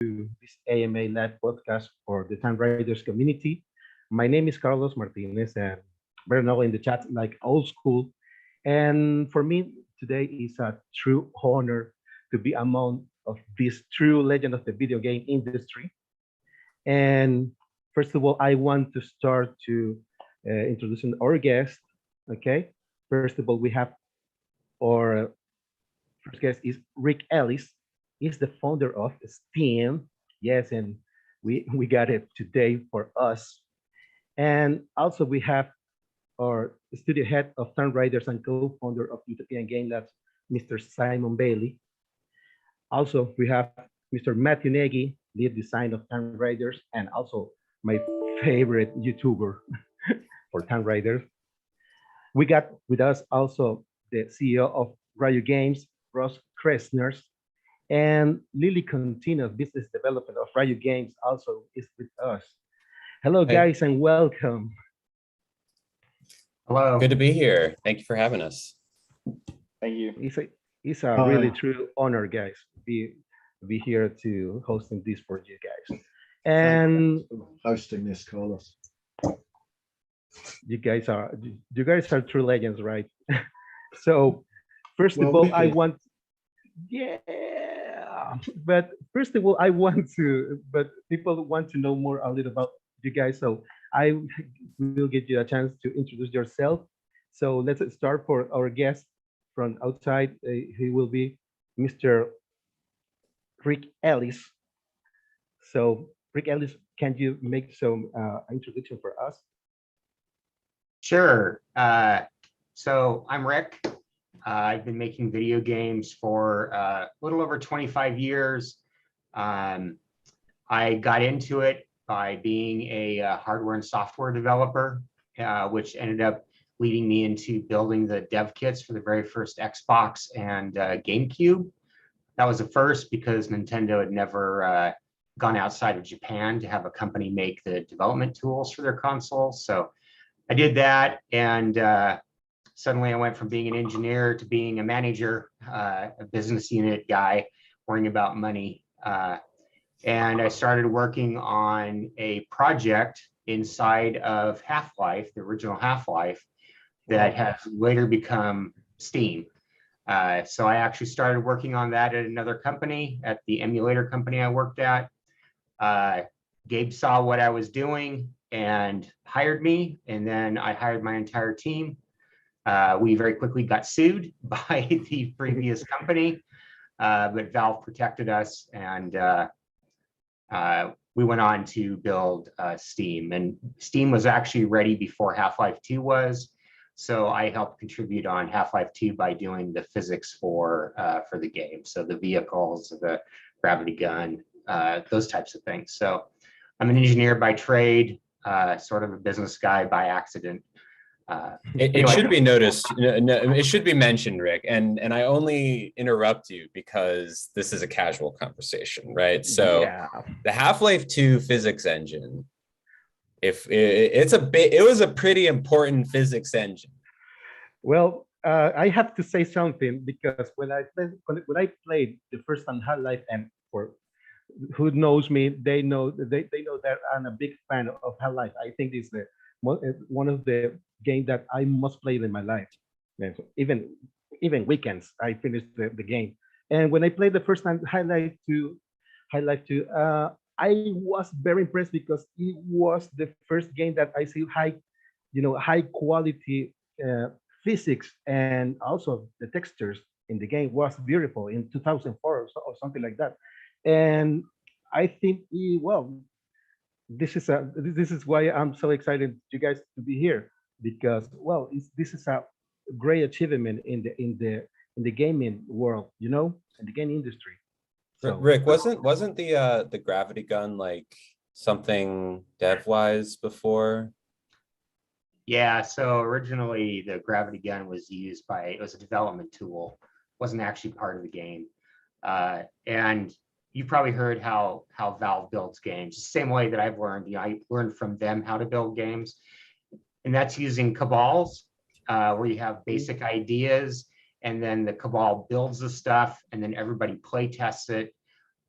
to this AMA Live podcast for the Time Riders community. My name is Carlos Martinez, and better known in the chat like old school. And for me, today is a true honor to be among of this true legend of the video game industry. And first of all, I want to start to introducing our guest. Okay, first of all, we have our first guest is Rick Ellis. He's the founder of Steam. Yes, and we got it today for us. And also we have our studio head of Turn Riders and co-founder of Utopian Game Labs, Mr. Simon Bailey. Also, we have Mr. Matthew Nagy, lead design of Turn Riders, and also my favorite YouTuber for Turn Riders. We got with us also the CEO of Ryu Games, Ross Kresners, and Lily Contino, business development of Ryu Games, also is with us. Hello, Hey. guys, and welcome. Hello. Good to be here. Thank you for having us. Thank you. It's a really true honor, guys, be here to hosting this for you guys. And hosting this, Carlos. you guys are true legends, right? So first of all, I want, yeah, but first of all, but people want to know more a little about you guys. So I will give you a chance to introduce yourself. So let's start for our guest from outside. He will be Mr. Rick Ellis. So Rick Ellis, can you make some introduction for us? Sure. So I'm Rick. I've been making video games for a little over 25 years. I got into it by being a hardware and software developer, which ended up leading me into building the dev kits for the very first Xbox and GameCube. That was the first because Nintendo had never gone outside of Japan to have a company make the development tools for their consoles. So I did that, and suddenly I went from being an engineer to being a manager, a business unit guy, worrying about money. And I started working on a project inside of Half-Life, the original Half-Life, that has later become Steam. So I actually started working on that at another company, at the emulator company I worked at. Gabe saw what I was doing and hired me, and then I hired my entire team. We very quickly got sued by the previous company, but Valve protected us, and we went on to build Steam. And Steam was actually ready before Half-Life 2 was. So I helped contribute on Half-Life 2 by doing the physics for the game. So the vehicles, the gravity gun, those types of things. So I'm an engineer by trade, sort of a business guy by accident. It should be noticed, it should be mentioned, Rick, and I only interrupt you because this is a casual conversation, right? So yeah. The Half-Life 2 physics engine, it was a pretty important physics engine. Well, I have to say something, because when I played the first time Half-Life, and for who knows me, they know that I'm a big fan of Half-Life. I think it's one of the games that I must play in my life. Even weekends, I finished the game. And when I played the first time Half-Life 2, I was very impressed, because it was the first game that I see high quality physics, and also the textures in the game was beautiful in 2004 or something like that. And I think, well, this is why I'm so excited you guys to be here, because, well, this is a great achievement in the gaming world, in the gaming industry. So, Rick, wasn't the gravity gun like something dev-wise before? Yeah, so originally the gravity gun was used it was a development tool, wasn't actually part of the game. And you probably heard how Valve builds games, the same way that I've learned. I learned from them how to build games, and that's using cabals, where you have basic ideas, and then the cabal builds the stuff, and then everybody play tests it.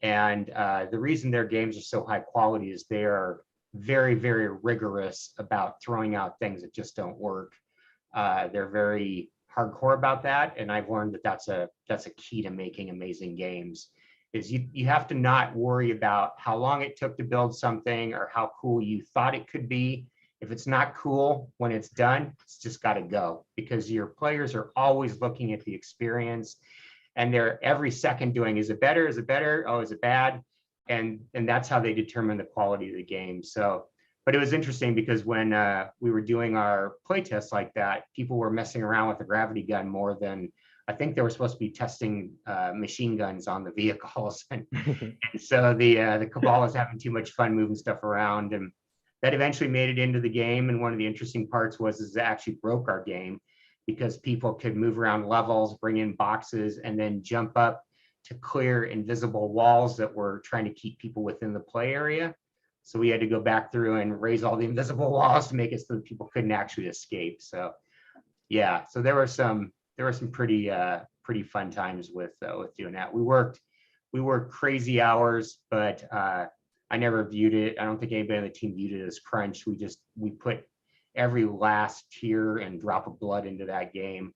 And the reason their games are so high quality is they are very, very rigorous about throwing out things that just don't work. They're very hardcore about that, and I've learned that that's a key to making amazing games. Is you have to not worry about how long it took to build something or how cool you thought it could be. If it's not cool when it's done, it's just got to go, because your players are always looking at the experience, and they're every second doing, is it better? Is it better? Oh, is it bad? And that's how they determine the quality of the game. So, but it was interesting because when we were doing our play tests like that, people were messing around with the gravity gun more than, I think they were supposed to be testing machine guns on the vehicles. And so the cabal was having too much fun moving stuff around, and that eventually made it into the game. And one of the interesting parts was it actually broke our game, because people could move around levels, bring in boxes, and then jump up to clear invisible walls that were trying to keep people within the play area. So we had to go back through and raise all the invisible walls to make it so that people couldn't actually escape. So yeah, so there were some pretty fun times with doing that. We worked crazy hours, but I never viewed it. I don't think anybody on the team viewed it as crunch. We put every last tear and drop of blood into that game,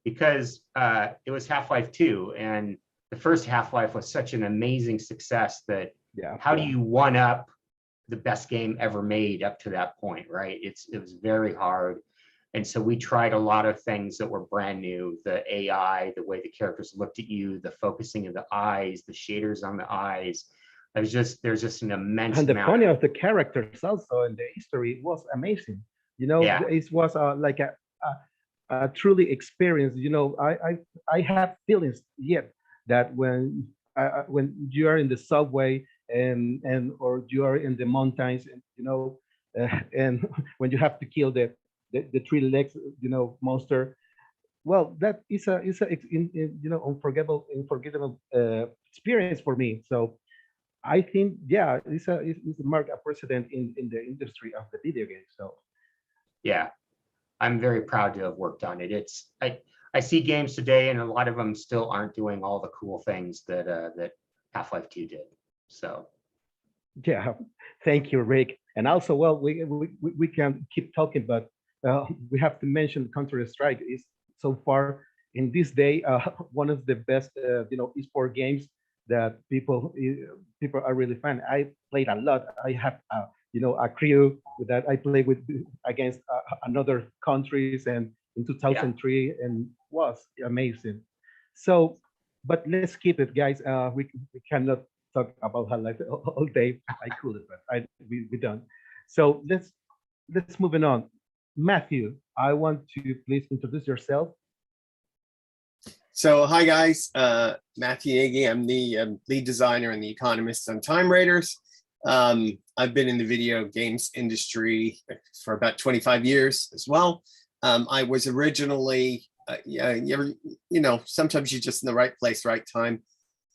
because it was Half-Life 2, and the first Half-Life was such an amazing success that how do you one up the best game ever made up to that point, right? It was very hard. And so we tried a lot of things that were brand new, the AI, the way the characters looked at you, the focusing of the eyes, the shaders on the eyes. There's just an immense and the amount. funny of the characters also in the history was amazing. You know, it was like a truly experience. You know, I have feelings yet that when you are in the subway and or you are in the mountains, and you know, and when you have to kill the three legs, you know, monster. Well, that is a you know, unforgettable experience for me. So I think, yeah, it's a mark a precedent in the industry of the video game. So yeah, I'm very proud to have worked on it. I see games today, and a lot of them still aren't doing all the cool things that Half-Life 2 did. So yeah, thank you, Rick. And also, well, we can keep talking, but we have to mention Counter-Strike is so far in this day one of the best you know, esport games that people are really fan. I played a lot. I have you know, a crew that I play with against another countries, and in 2003, and was amazing. So, but let's keep it, guys. We cannot talk about Half-Life all day. I could, but we don't. So let's moving on. Matthew, I want to please introduce yourself. So, hi guys, Matthew Nagy. I'm the lead designer and the economist on Time Raiders. I've been in the video games industry for about 25 years as well. I was originally, you know, sometimes you're just in the right place, right time.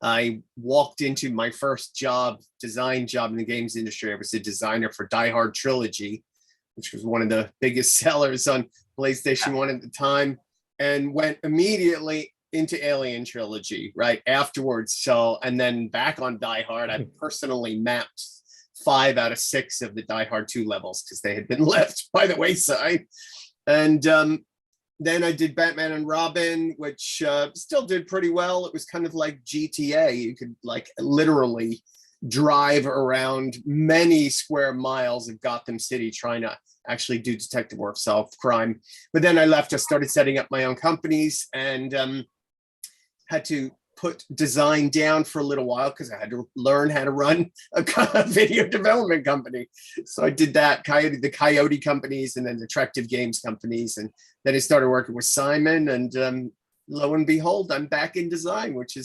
I walked into my first design job in the games industry. I was a designer for Die Hard Trilogy, which was one of the biggest sellers on PlayStation 1 at the time, and went immediately into Alien Trilogy right afterwards. So, and then back on Die Hard, I personally mapped 5 out of 6 of the Die Hard 2 levels because they had been left by the wayside. And then I did Batman and Robin, which still did pretty well. It was kind of like GTA. You could like literally drive around many square miles of Gotham City trying to actually do detective work, solve crime. But then I left, I started setting up my own companies, and had to put design down for a little while because I had to learn how to run a video development company. So I did that, the Coyote companies, and then the Attractive Games companies. And then I started working with Simon, and lo and behold, I'm back in design, which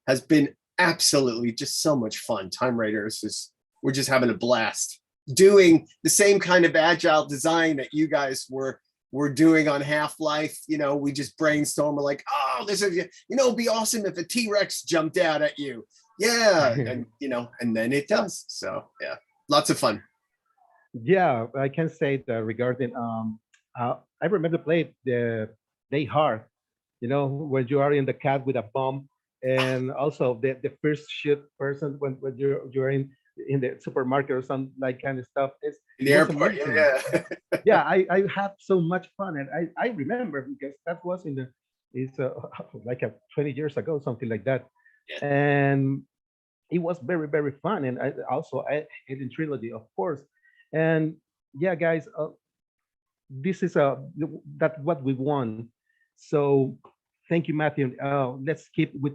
has been absolutely just so much fun. Time Raiders we're just having a blast doing the same kind of agile design that you guys were doing on Half-Life. You know, we just brainstorm. We're like, oh, this is, you know, it'd be awesome if a T-Rex jumped out at you. Yeah, and you know, and then it does. So yeah, lots of fun. Yeah, I can say that regarding I remember playing the Die Hard. You know, when you are in the cat with a bomb, and also the first shoot person when you're in the supermarket or some like kind of stuff. In the It was airport, amazing. yeah. Yeah, I had so much fun, and I remember because that was in the it's like 20 years ago, something like that, Yeah. and it was very very fun. And I Hidden Trilogy, of course, and yeah, guys, this is that what we want. So thank you, Matthew. Let's keep with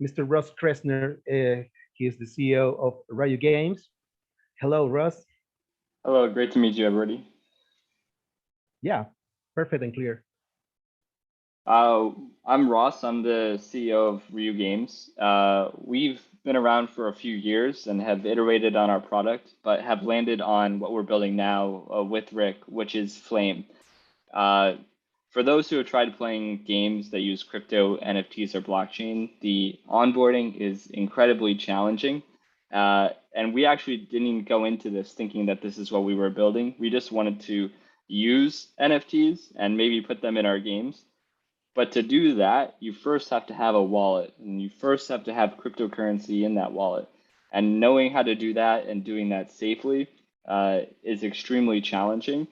Mr. Russ Kressner. He is the CEO of Riot Games. Hello, Russ. Hello, great to meet you, everybody. Yeah, perfect and clear. I'm Ross. I'm the CEO of Ryu Games. We've been around for a few years and have iterated on our product, but have landed on what we're building now with Rick, which is Flame. For those who have tried playing games that use crypto, NFTs, or blockchain, the onboarding is incredibly challenging. And we actually didn't even go into this thinking that this is what we were building. We just wanted to use NFTs and maybe put them in our games. But to do that, you first have to have a wallet, and you first have to have cryptocurrency in that wallet. And knowing how to do that and doing that safely is extremely challenging.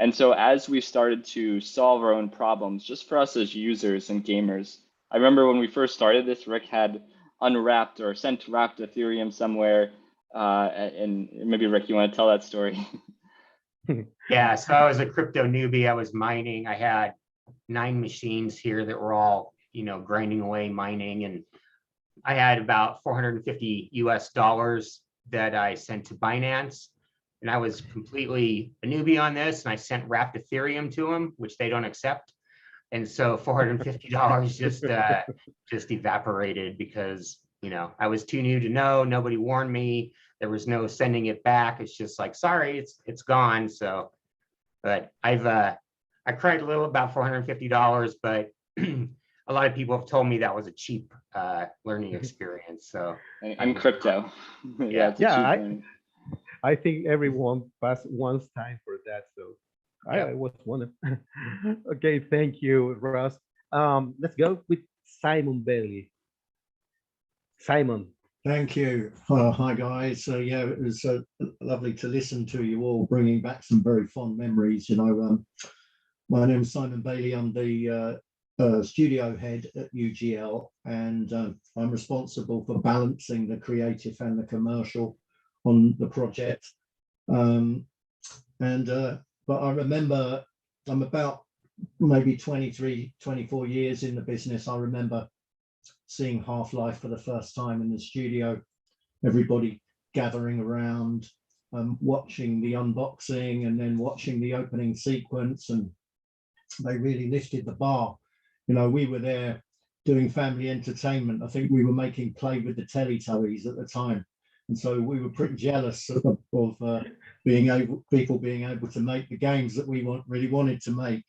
And so as we started to solve our own problems, just for us as users and gamers, I remember when we first started this, Rick had unwrapped or sent wrapped Ethereum somewhere. And maybe Rick, you want to tell that story? Yeah, so I was a crypto newbie. I was mining. I had 9 machines here that were all, grinding away mining. And I had about 450 US dollars that I sent to Binance. And I was completely a newbie on this. And I sent wrapped Ethereum to them, which they don't accept. And so $450 just evaporated because, I was too new to know. Nobody warned me. There was no sending it back. It's just like, sorry, it's gone. So, but I cried a little about $450, but a lot of people have told me that was a cheap learning experience. So I'm crypto. Yeah, I think everyone passed once time for that. So I was one of. Okay, thank you, Ross. Let's go with Simon Bailey. Simon. Thank you. Hi, guys. So yeah, it was lovely to listen to you all, bringing back some very fond memories. My name is Simon Bailey. I'm the studio head at UGL, and I'm responsible for balancing the creative and the commercial on the project. But I remember I'm about maybe 23, 24 years in the business. I remember seeing Half-Life for the first time in the studio, everybody gathering around, watching the unboxing and then watching the opening sequence, and they really lifted the bar. We were there doing family entertainment. I think we were making Play with the Teletubbies at the time. And so we were pretty jealous of people being able to make the games that we really wanted to make.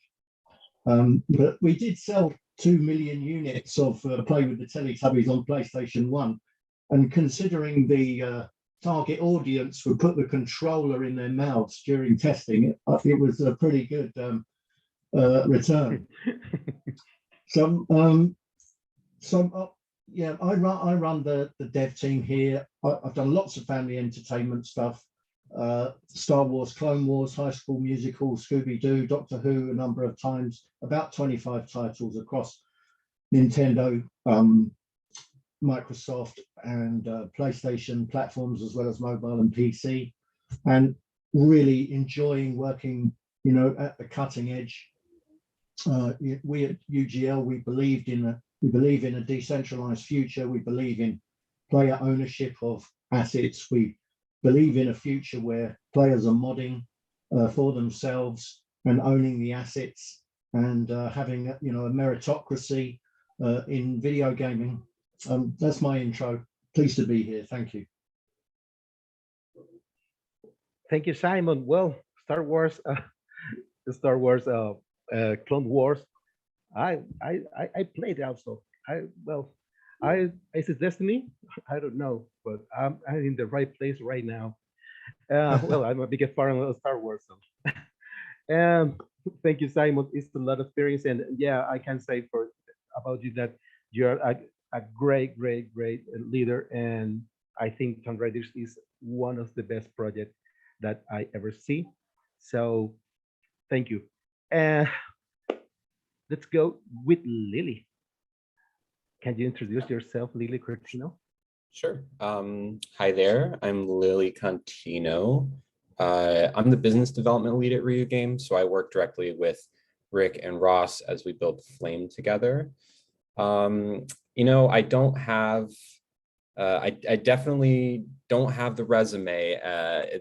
But we did sell 2 million units of Play with the Teletubbies on PlayStation 1. And considering the target audience would put the controller in their mouths during testing, it was a pretty good return. Yeah, I run the dev team here. I've done lots of family entertainment stuff, Star Wars, Clone Wars, High School Musical, Scooby-Doo, Doctor Who a number of times, about 25 titles across Nintendo, Microsoft and PlayStation platforms, as well as mobile and PC, and really enjoying working, at the cutting edge. We at UGL, we believe in a decentralized future. We believe in player ownership of assets. We believe in a future where players are modding for themselves and owning the assets, and having a meritocracy in video gaming. That's my intro. Pleased to be here. Thank you. Thank you, Simon. Well, Star Wars, Clone Wars. I played also. Is it Destiny? I don't know, but I'm in the right place right now. Well, I'm a big fan of Star Wars. So. Thank you, Simon. It's a lot of experience, and yeah, I can say about you that you're a great leader, and I think Tomb Raiders is one of the best projects that I ever see. So thank you. And let's go with Lily. Can you introduce yourself, Lily Cortino? Sure. Hi there. I'm Lily Contino. I'm the business development lead at Ryu Games, so I work directly with Rick and Ross as we build Flame together. I don't have, I definitely don't have the resume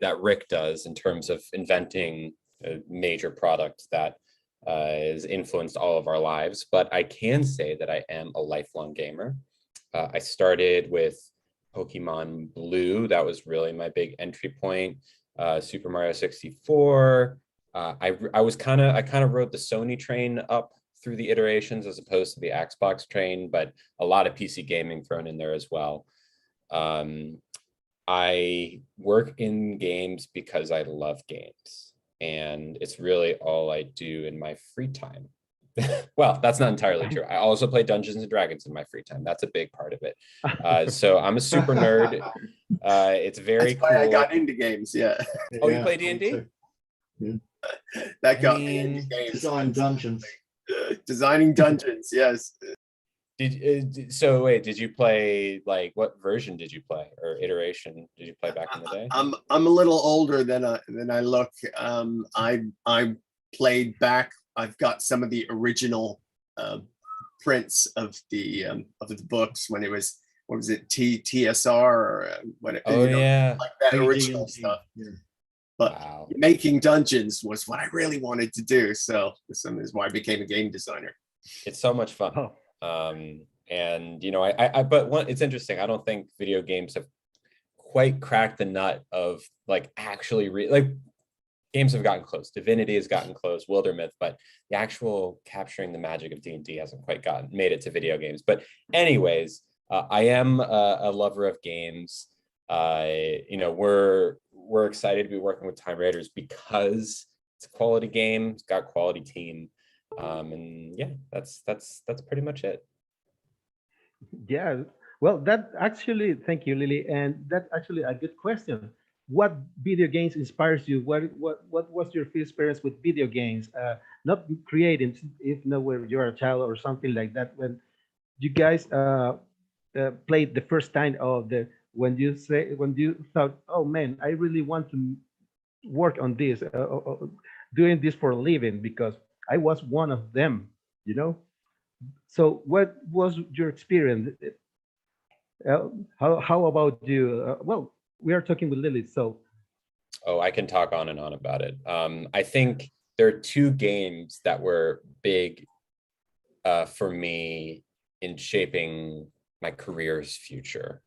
that Rick does in terms of inventing a major product that has influenced all of our lives, but I can say that I am a lifelong gamer. I started with Pokemon Blue. That was really my big entry point. Super Mario 64. I kind of rode the Sony train up through the iterations as opposed to the Xbox train, but a lot of PC gaming thrown in there as well. I work in games because I love games, and it's really all I do in my free time. Well, that's not entirely true. I also play Dungeons and Dragons in my free time. That's a big part of it. So I'm a super nerd. It's very That's why cool. I got into games. Yeah. Oh, you play D&D? Yeah. That got me into games. Design dungeons. Designing dungeons. Yes. So wait, did you play, like, what version did you play, or iteration did you play back in the day? I'm a little older than I look. I played back. I've got some of the original prints of the books when it was, what was it, TSR, or when it, Yeah, like that AD&D, original stuff. yeah. But wow. making dungeons was what I really wanted to do. So this is why I became a game designer. It's so much fun. Oh. And it's interesting. I don't think video games have quite cracked the nut of, like, actually games have gotten close. Divinity has gotten close, Wildermyth, but the actual capturing the magic of D&D hasn't quite made it to video games. But anyways, I am a lover of games. We're excited to be working with Time Raiders because it's a quality game. It's got a quality team. And yeah, that's pretty much it. Yeah. Well, that actually, thank you, Lily. And that's actually a good question. What video games inspires you? What was your first experience with video games? Not creating, if not when you're a child or something like that. When you guys played the first time of when you thought, oh man, I really want to work on this, doing this for a living, because I was one of them, you know. So, what was your experience? How about you? Well, we are talking with Lily, so. Oh, I can talk on and on about it. I think there are two games that were big for me in shaping my career's future.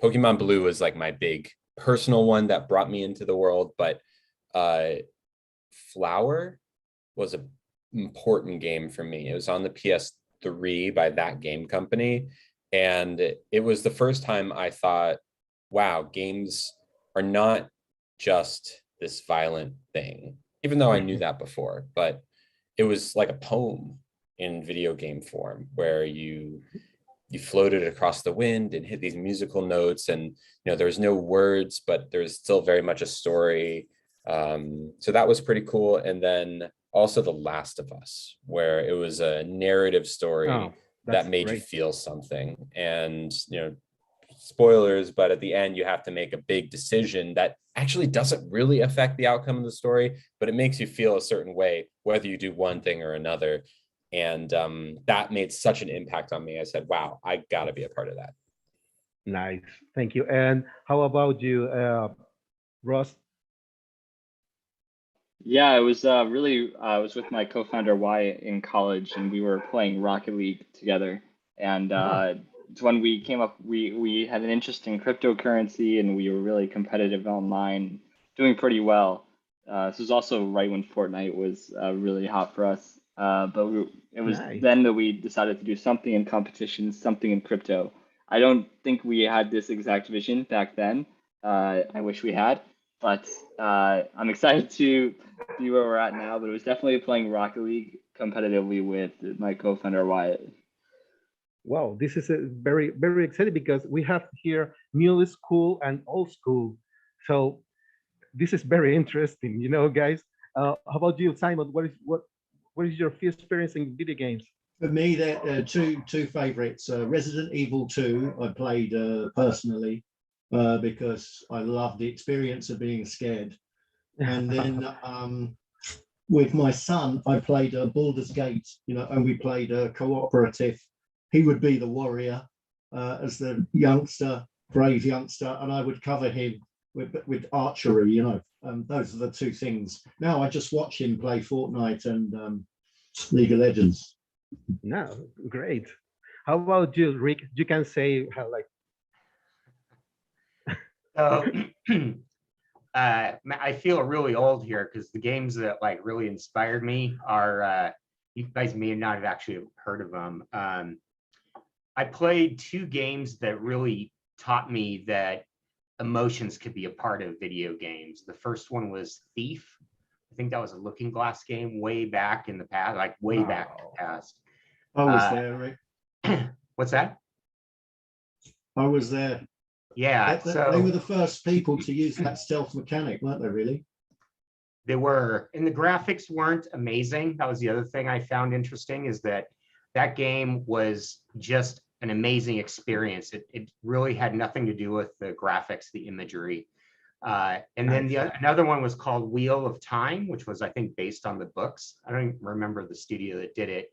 Pokemon Blue was like my big personal one that brought me into the world, but Flower was an important game for me. It was on the PS3 by that game company, and it was the first time I thought, wow, games are not just this violent thing, even though I knew that before, but it was like a poem in video game form where you floated across the wind and hit these musical notes, and there's no words, but there's still very much a story. So that was pretty cool. And then also The Last of Us, where it was a narrative story that made you feel something. And spoilers, but at the end you have to make a big decision that actually doesn't really affect the outcome of the story, but it makes you feel a certain way whether you do one thing or another. And that made such an impact on me. I said, wow, I gotta be a part of that. Nice, thank you. And how about you, Ross? Yeah, it was I was with my co-founder Wyatt in college, and we were playing Rocket League together. And it's when we came up, we had an interest in cryptocurrency, and we were really competitive online, doing pretty well. This was also right when Fortnite was really hot for us. It was then that we decided to do something in competition, something in crypto. I don't think we had this exact vision back then. I wish we had, but I'm excited to be where we're at now. But it was definitely playing Rocket League competitively with my co-founder Wyatt. Wow, this is a very, very exciting because we have here new school and old school. So this is very interesting, guys. How about you, Simon? What is your first experience in video games? For me, there are two favorites. Resident Evil 2, I played personally because I love the experience of being scared. And then with my son, I played Baldur's Gate, and we played cooperative. He would be the warrior as the youngster, brave youngster, and I would cover him with archery, those are the two things. Now I just watch him play Fortnite and League of Legends. No, great. How about you, Rick? You can say how So I feel really old here because the games that like really inspired me are you guys may not have actually heard of them. I played two games that really taught me that emotions could be a part of video games. The first one was Thief. I think that was a Looking Glass game way back in the past, like way back in the past. I was there, Rick. What's that? I was there. Yeah, they were the first people to use that stealth mechanic, weren't they, really? They were, and the graphics weren't amazing. That was the other thing I found interesting, is that that game was just an amazing experience. It really had nothing to do with the graphics, the imagery. And then another one was called Wheel of Time, which was, I think, based on the books. I don't even remember the studio that did it.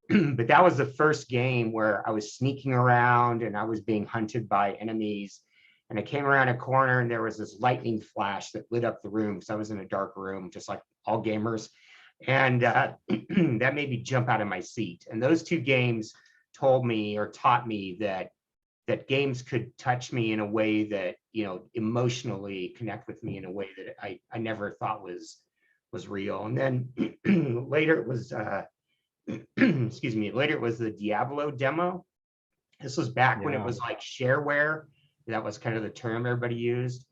But that was the first game where I was sneaking around and I was being hunted by enemies. And I came around a corner and there was this lightning flash that lit up the room because I was in a dark room, just like all gamers. And that made me jump out of my seat. And those two games told me or taught me that games could touch me in a way that, emotionally connect with me in a way that I never thought was real. And then later it was, excuse me, later it was the Diablo demo. This was back when it was like shareware. That was kind of the term everybody used.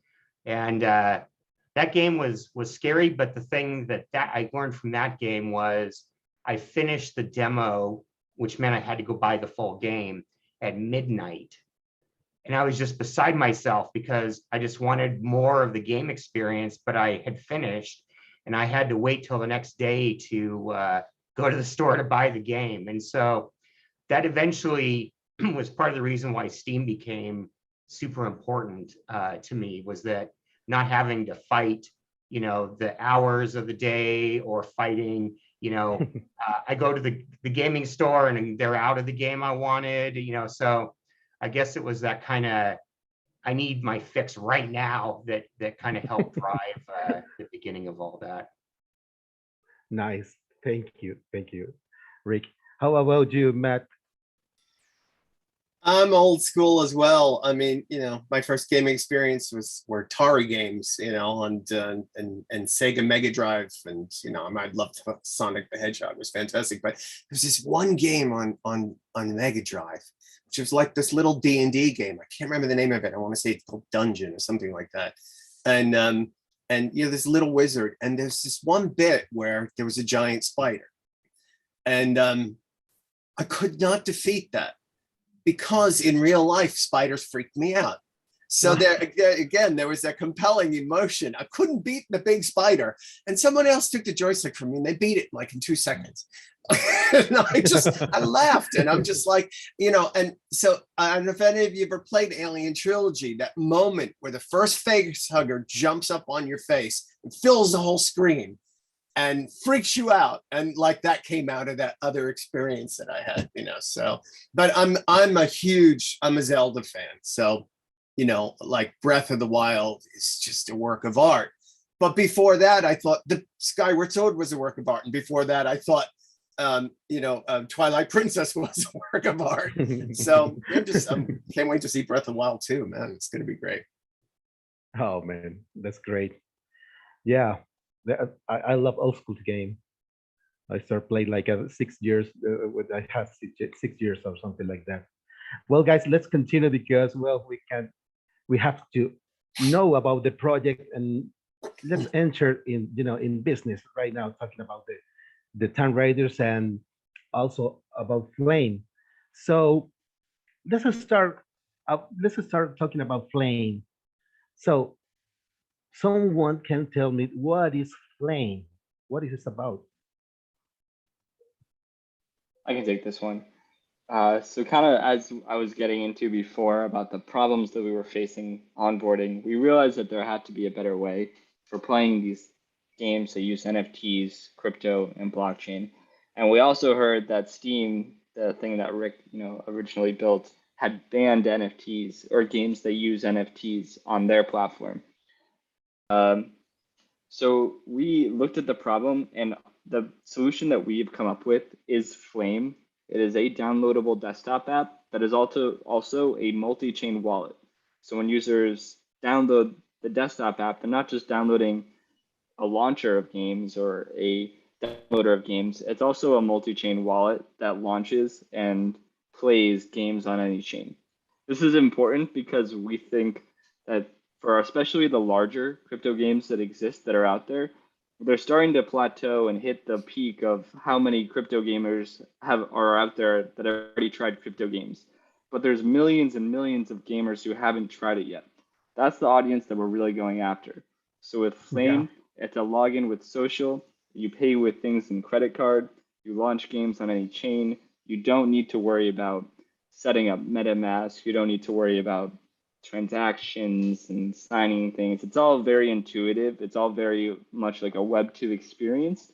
And that game was scary, but the thing that I learned from that game was I finished the demo, which meant I had to go buy the full game at midnight. And I was just beside myself because I just wanted more of the game experience, but I had finished and I had to wait till the next day to go to the store to buy the game. And so that eventually was part of the reason why Steam became super important to me, was that not having to fight, the hours of the day or fighting, I go to the gaming store and they're out of the game I wanted, so I guess it was that kind of, I need my fix right now that kind of helped drive the beginning of all that. Nice. Thank you, Rick. How about you, Matt? I'm old school as well. I mean, my first gaming experience were Atari games, and Sega Mega Drive, and I loved Sonic the Hedgehog. It was fantastic. But there's this one game on Mega Drive, which was like this little D&D game. I can't remember the name of it. I want to say it's called Dungeon or something like that. And this little wizard, and there's this one bit where there was a giant spider, and I could not defeat that because in real life spiders freaked me out. So there again, there was that compelling emotion. I couldn't beat the big spider, and someone else took the joystick from me and they beat it like in 2 seconds. And I laughed, and I'm just like, and so I don't know if any of you ever played Alien Trilogy, that moment where the first face hugger jumps up on your face and fills the whole screen and freaks you out. And like that came out of that other experience that I had, so, but I'm a Zelda fan. So, like Breath of the Wild is just a work of art. But before that, I thought the Skyward Sword was a work of art. And before that, I thought, Twilight Princess was a work of art. So can't wait to see Breath of the Wild too, man. It's going to be great. Oh man, that's great. Yeah, I love old school game. I started playing like 6 years when I had 6 years or something like that. Well, guys, let's continue because we have to know about the project, and let's enter in business right now, talking about the Tomb Raiders and also about Flame. So let's just start. Let's just start talking about Flame. So someone can tell me what is Flame? What is this about? I can take this one. So kind of as I was getting into before about the problems that we were facing onboarding, we realized that there had to be a better way for playing these games that use NFTs, crypto, and blockchain. And we also heard that Steam, the thing that Rick, originally built, had banned NFTs or games that use NFTs on their platform. So we looked at the problem, and the solution that we've come up with is Flame. It is a downloadable desktop app that is also a multi-chain wallet. So when users download the desktop app, they're not just downloading a launcher of games or a downloader of games. It's also a multi-chain wallet that launches and plays games on any chain. This is important because we think that for especially the larger crypto games that exist that are out there, they're starting to plateau and hit the peak of how many crypto gamers are out there that have already tried crypto games. But there's millions and millions of gamers who haven't tried it yet. That's the audience that we're really going after. So with Flame, it's a login with social. You pay with things in credit card. You launch games on any chain. You don't need to worry about setting up MetaMask. You don't need to worry about transactions and signing things. It's all very intuitive. It's all very much like a Web2 experience,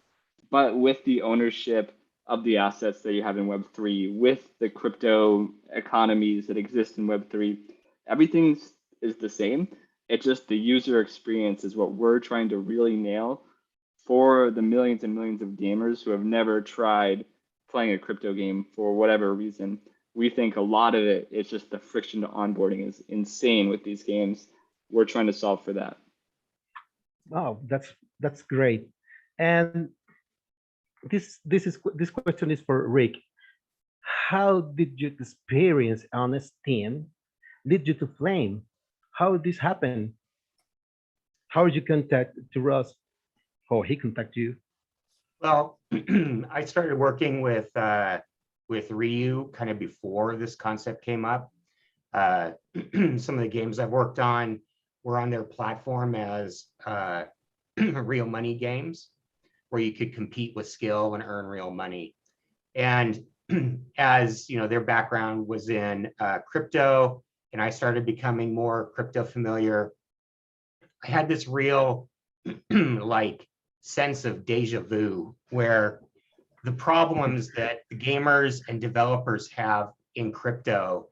but with the ownership of the assets that you have in Web3, with the crypto economies that exist in Web3, everything is the same. It's just the user experience is what we're trying to really nail for the millions and millions of gamers who have never tried playing a crypto game for whatever reason. We think a lot of it is just the friction to onboarding is insane with these games. We're trying to solve for that. Oh, that's great. And this question is for Rick. How did your experience on Steam lead you to Flame? How did this happen? How did you contact to Ross? How he contact you? Well, I started working with Ryu kind of before this concept came up. Some of the games I've worked on were on their platform as real money games, where you could compete with skill and earn real money. And as you know, their background was in crypto, and I started becoming more crypto familiar. I had this real like sense of deja vu, where the problems that the gamers and developers have in crypto,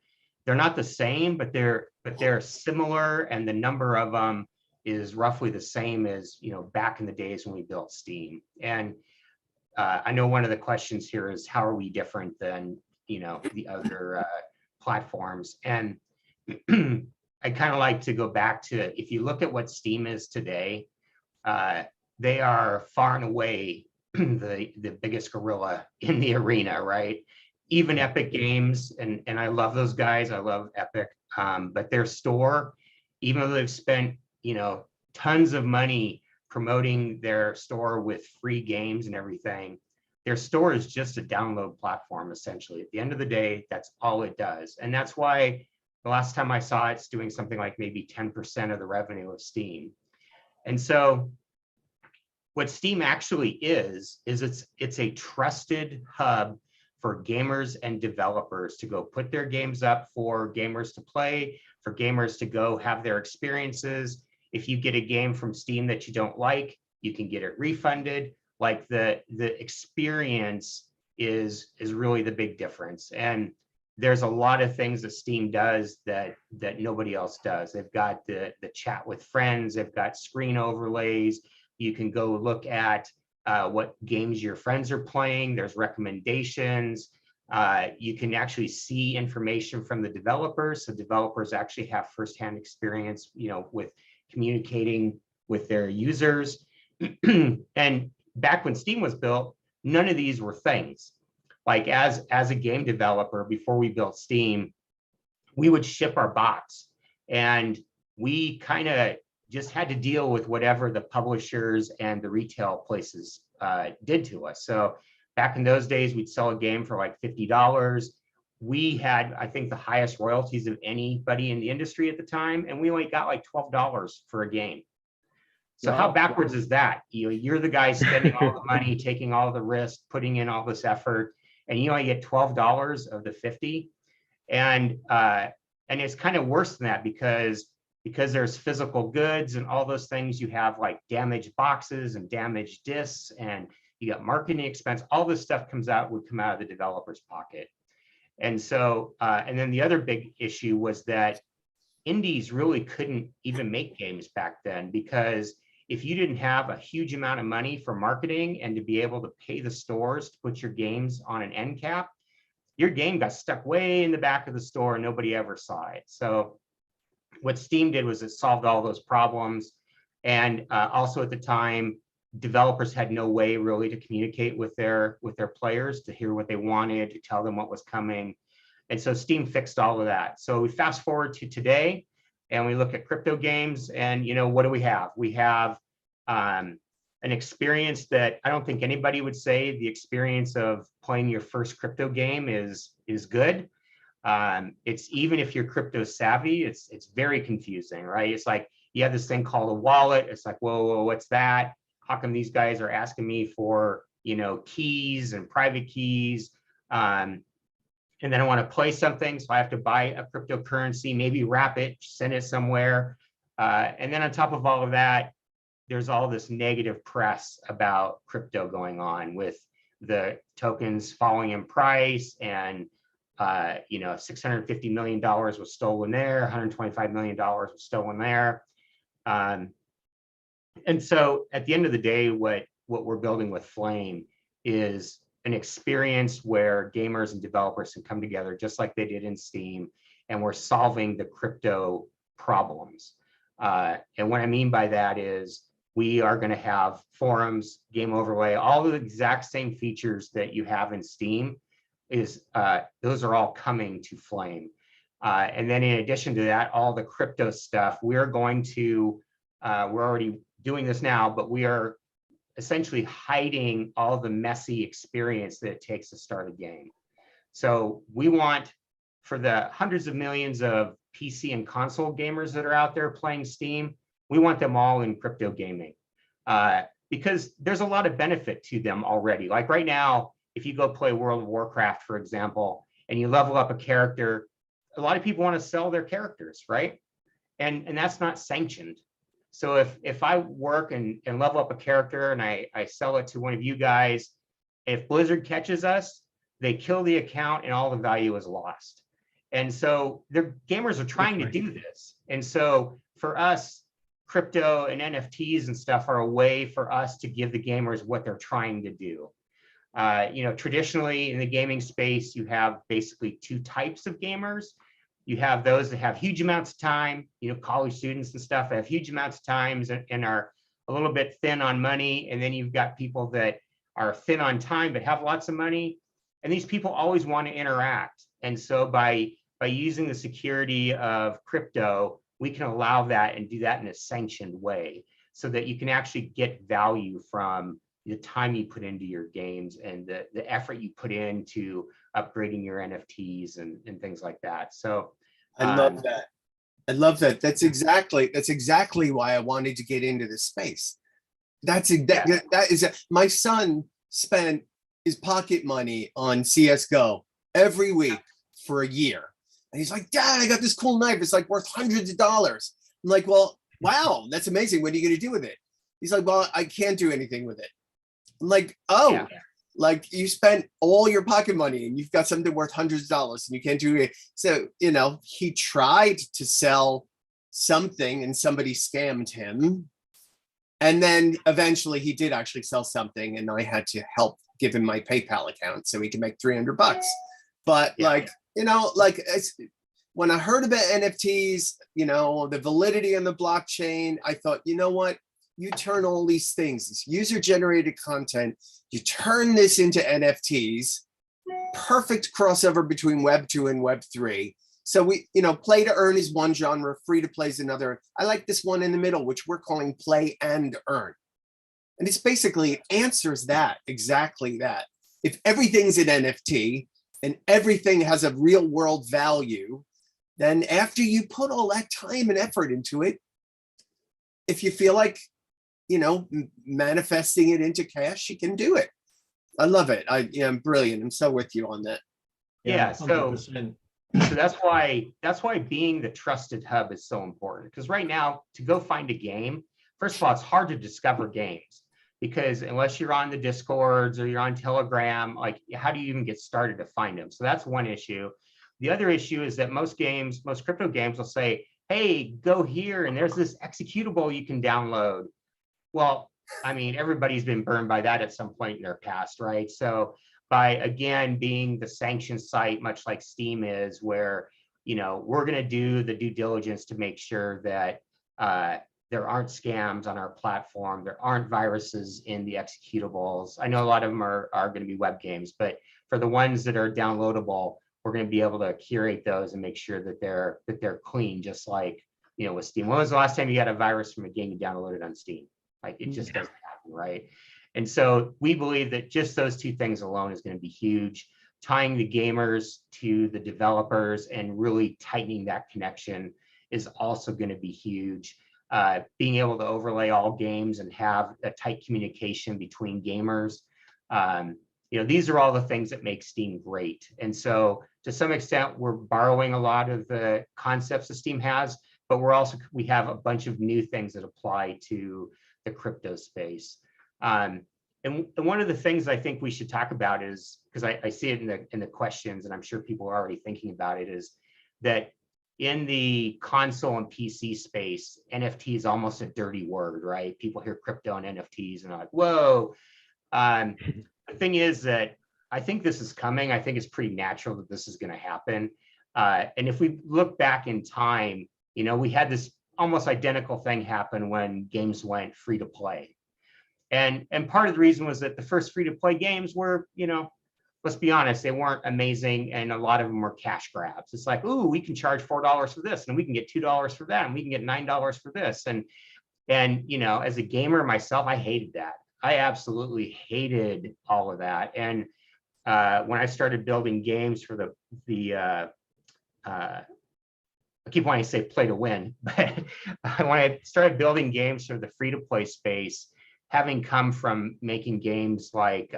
they're not the same, but they're similar, and the number of them is roughly the same as back in the days when we built Steam. And I know one of the questions here is how are we different than the other platforms? And I kind of like to go back to, if you look at what Steam is today, they are far and away the biggest gorilla in the arena, right? Even Epic Games, and I love those guys. I love Epic, but their store, even though they've spent tons of money promoting their store with free games and everything, their store is just a download platform essentially. At the end of the day, that's all it does, and that's why the last time I saw it's doing something like maybe 10% of the revenue of Steam. And so what Steam actually is it's a trusted hub for gamers and developers to go put their games up for gamers to play, for gamers to go have their experiences. If you get a game from Steam that you don't like, you can get it refunded. Like the experience is really the big difference. And there's a lot of things that Steam does that nobody else does. They've got the chat with friends, they've got screen overlays. You can go look at what games your friends are playing. There's recommendations. You can actually see information from the developers. So developers actually have firsthand experience, with communicating with their users. And back when Steam was built, none of these were things. Like as a game developer, before we built Steam, we would ship our box, and we kind of just had to deal with whatever the publishers and the retail places did to us. So back in those days, we'd sell a game for like $50. we had, I think, the highest royalties of anybody in the industry at the time, and we only got like $12 for a game. So how backwards is that? You're the guy spending all the money, taking all the risk, putting in all this effort, and you only get $12 of the 50. And it's kind of worse than that because there's physical goods and all those things. You have like damaged boxes and damaged discs, and you got marketing expense. All this stuff would come out of the developer's pocket. And so, and then the other big issue was that indies really couldn't even make games back then, because if you didn't have a huge amount of money for marketing and to be able to pay the stores to put your games on an end cap, your game got stuck way in the back of the store and nobody ever saw it. So what Steam did was it solved all those problems. And also at the time, developers had no way really to communicate with their players, to hear what they wanted, to tell them what was coming. And so Steam fixed all of that. So we fast forward to today and we look at crypto games, and what do we have? We have an experience that I don't think anybody would say the experience of playing your first crypto game is good. It's, even if you're crypto savvy, it's very confusing, right? It's like you have this thing called a wallet. It's like, whoa, what's that? How come these guys are asking me for keys and private keys? And then I want to play something, so I have to buy a cryptocurrency, maybe wrap it, send it somewhere. And then on top of all of that, there's all this negative press about crypto going on, with the tokens falling in price, and $650 million was stolen there, $125 million was stolen there. And so at the end of the day, what we're building with Flame is an experience where gamers and developers can come together just like they did in Steam, and we're solving the crypto problems. And what I mean by that is we are going to have forums, game overlay, all the exact same features that you have in Steam. Those are all coming to Flame. And then in addition to that, all the crypto stuff, we're already doing this now, but we are essentially hiding all the messy experience that it takes to start a game. So we want, for the hundreds of millions of PC and console gamers that are out there playing Steam, we want them all in crypto gaming, because there's a lot of benefit to them already. Like right now, if you go play World of Warcraft, for example, and you level up a character, a lot of people want to sell their characters, right? And that's not sanctioned. So if I work and level up a character and I sell it to one of you guys, if Blizzard catches us, they kill the account and all the value is lost. And so the gamers are trying to do this. And so for us, crypto and NFTs and stuff are a way for us to give the gamers what they're trying to do. Traditionally in the gaming space, you have basically two types of gamers. You have those that have huge amounts of time, college students and stuff have huge amounts of time and are a little bit thin on money. And then you've got people that are thin on time but have lots of money. And these people always want to interact. And so by using the security of crypto, we can allow that and do that in a sanctioned way, so that you can actually get value from the time you put into your games and the effort you put into upgrading your NFTs and things like that. So I love that. I love that. That's exactly why I wanted to get into this space. That is my son spent his pocket money on CS:GO every week for a year. And he's like, Dad, I got this cool knife. It's like worth hundreds of dollars. I'm like, well, wow, that's amazing. What are you going to do with it? He's like, well, I can't do anything with it. I'm like, oh, yeah. Like you spent all your pocket money and you've got something worth hundreds of dollars and you can't do it. So, he tried to sell something and somebody scammed him. And then eventually he did actually sell something and I had to help give him my PayPal account so he could make $300. But when I heard about NFTs, the validity on the blockchain, I thought, you know what? You turn all these things, this user-generated content, you turn this into NFTs, perfect crossover between Web 2 and Web 3. So we, play to earn is one genre, free to play is another. I like this one in the middle, which we're calling play and earn. And it's basically answers that, exactly that. If everything's an NFT, and everything has a real world value, then after you put all that time and effort into it, if you feel like, manifesting it into cash, you can do it. I love it. I'm brilliant. I'm so with you on that. Yeah, so 100%. that's why being the trusted hub is so important. Because right now, to go find a game, first of all, it's hard to discover games because unless you're on the Discords or you're on Telegram, like how do you even get started to find them? So that's one issue. The other issue is that most crypto games will say, hey, go here and there's this executable you can download. Well, I mean, everybody's been burned by that at some point in their past, right? So by, again, being the sanctioned site, much like Steam is, where, we're going to do the due diligence to make sure that there aren't scams on our platform. There aren't viruses in the executables. I know a lot of them are going to be web games, but for the ones that are downloadable, we're going to be able to curate those and make sure that they're clean, just like, with Steam. When was the last time you got a virus from a game you downloaded on Steam? Like, it just doesn't happen, right? And so we believe that just those two things alone is going to be huge. Tying the gamers to the developers and really tightening that connection is also going to be huge. Being able to overlay all games and have a tight communication between gamers. These are all the things that make Steam great. And so to some extent, we're borrowing a lot of the concepts that Steam has, but we have a bunch of new things that apply to the crypto space. And one of the things I think we should talk about is, because I see it in the questions, and I'm sure people are already thinking about it, is that in the console and PC space, NFT is almost a dirty word, right? People hear crypto and NFTs and are like, whoa. The thing is that I think this is coming. I think it's pretty natural that this is going to happen. And if we look back in time, we had this almost identical thing happen when games went free to play. And part of the reason was that the first free to play games were, let's be honest, they weren't amazing. And a lot of them were cash grabs. It's like, ooh, we can charge $4 for this and we can get $2 for that and we can get $9 for this. And as a gamer myself, I hated that. I absolutely hated all of that. And when I started building games for I keep wanting to say play to win, but when I started building games for the free to play space, having come from making games like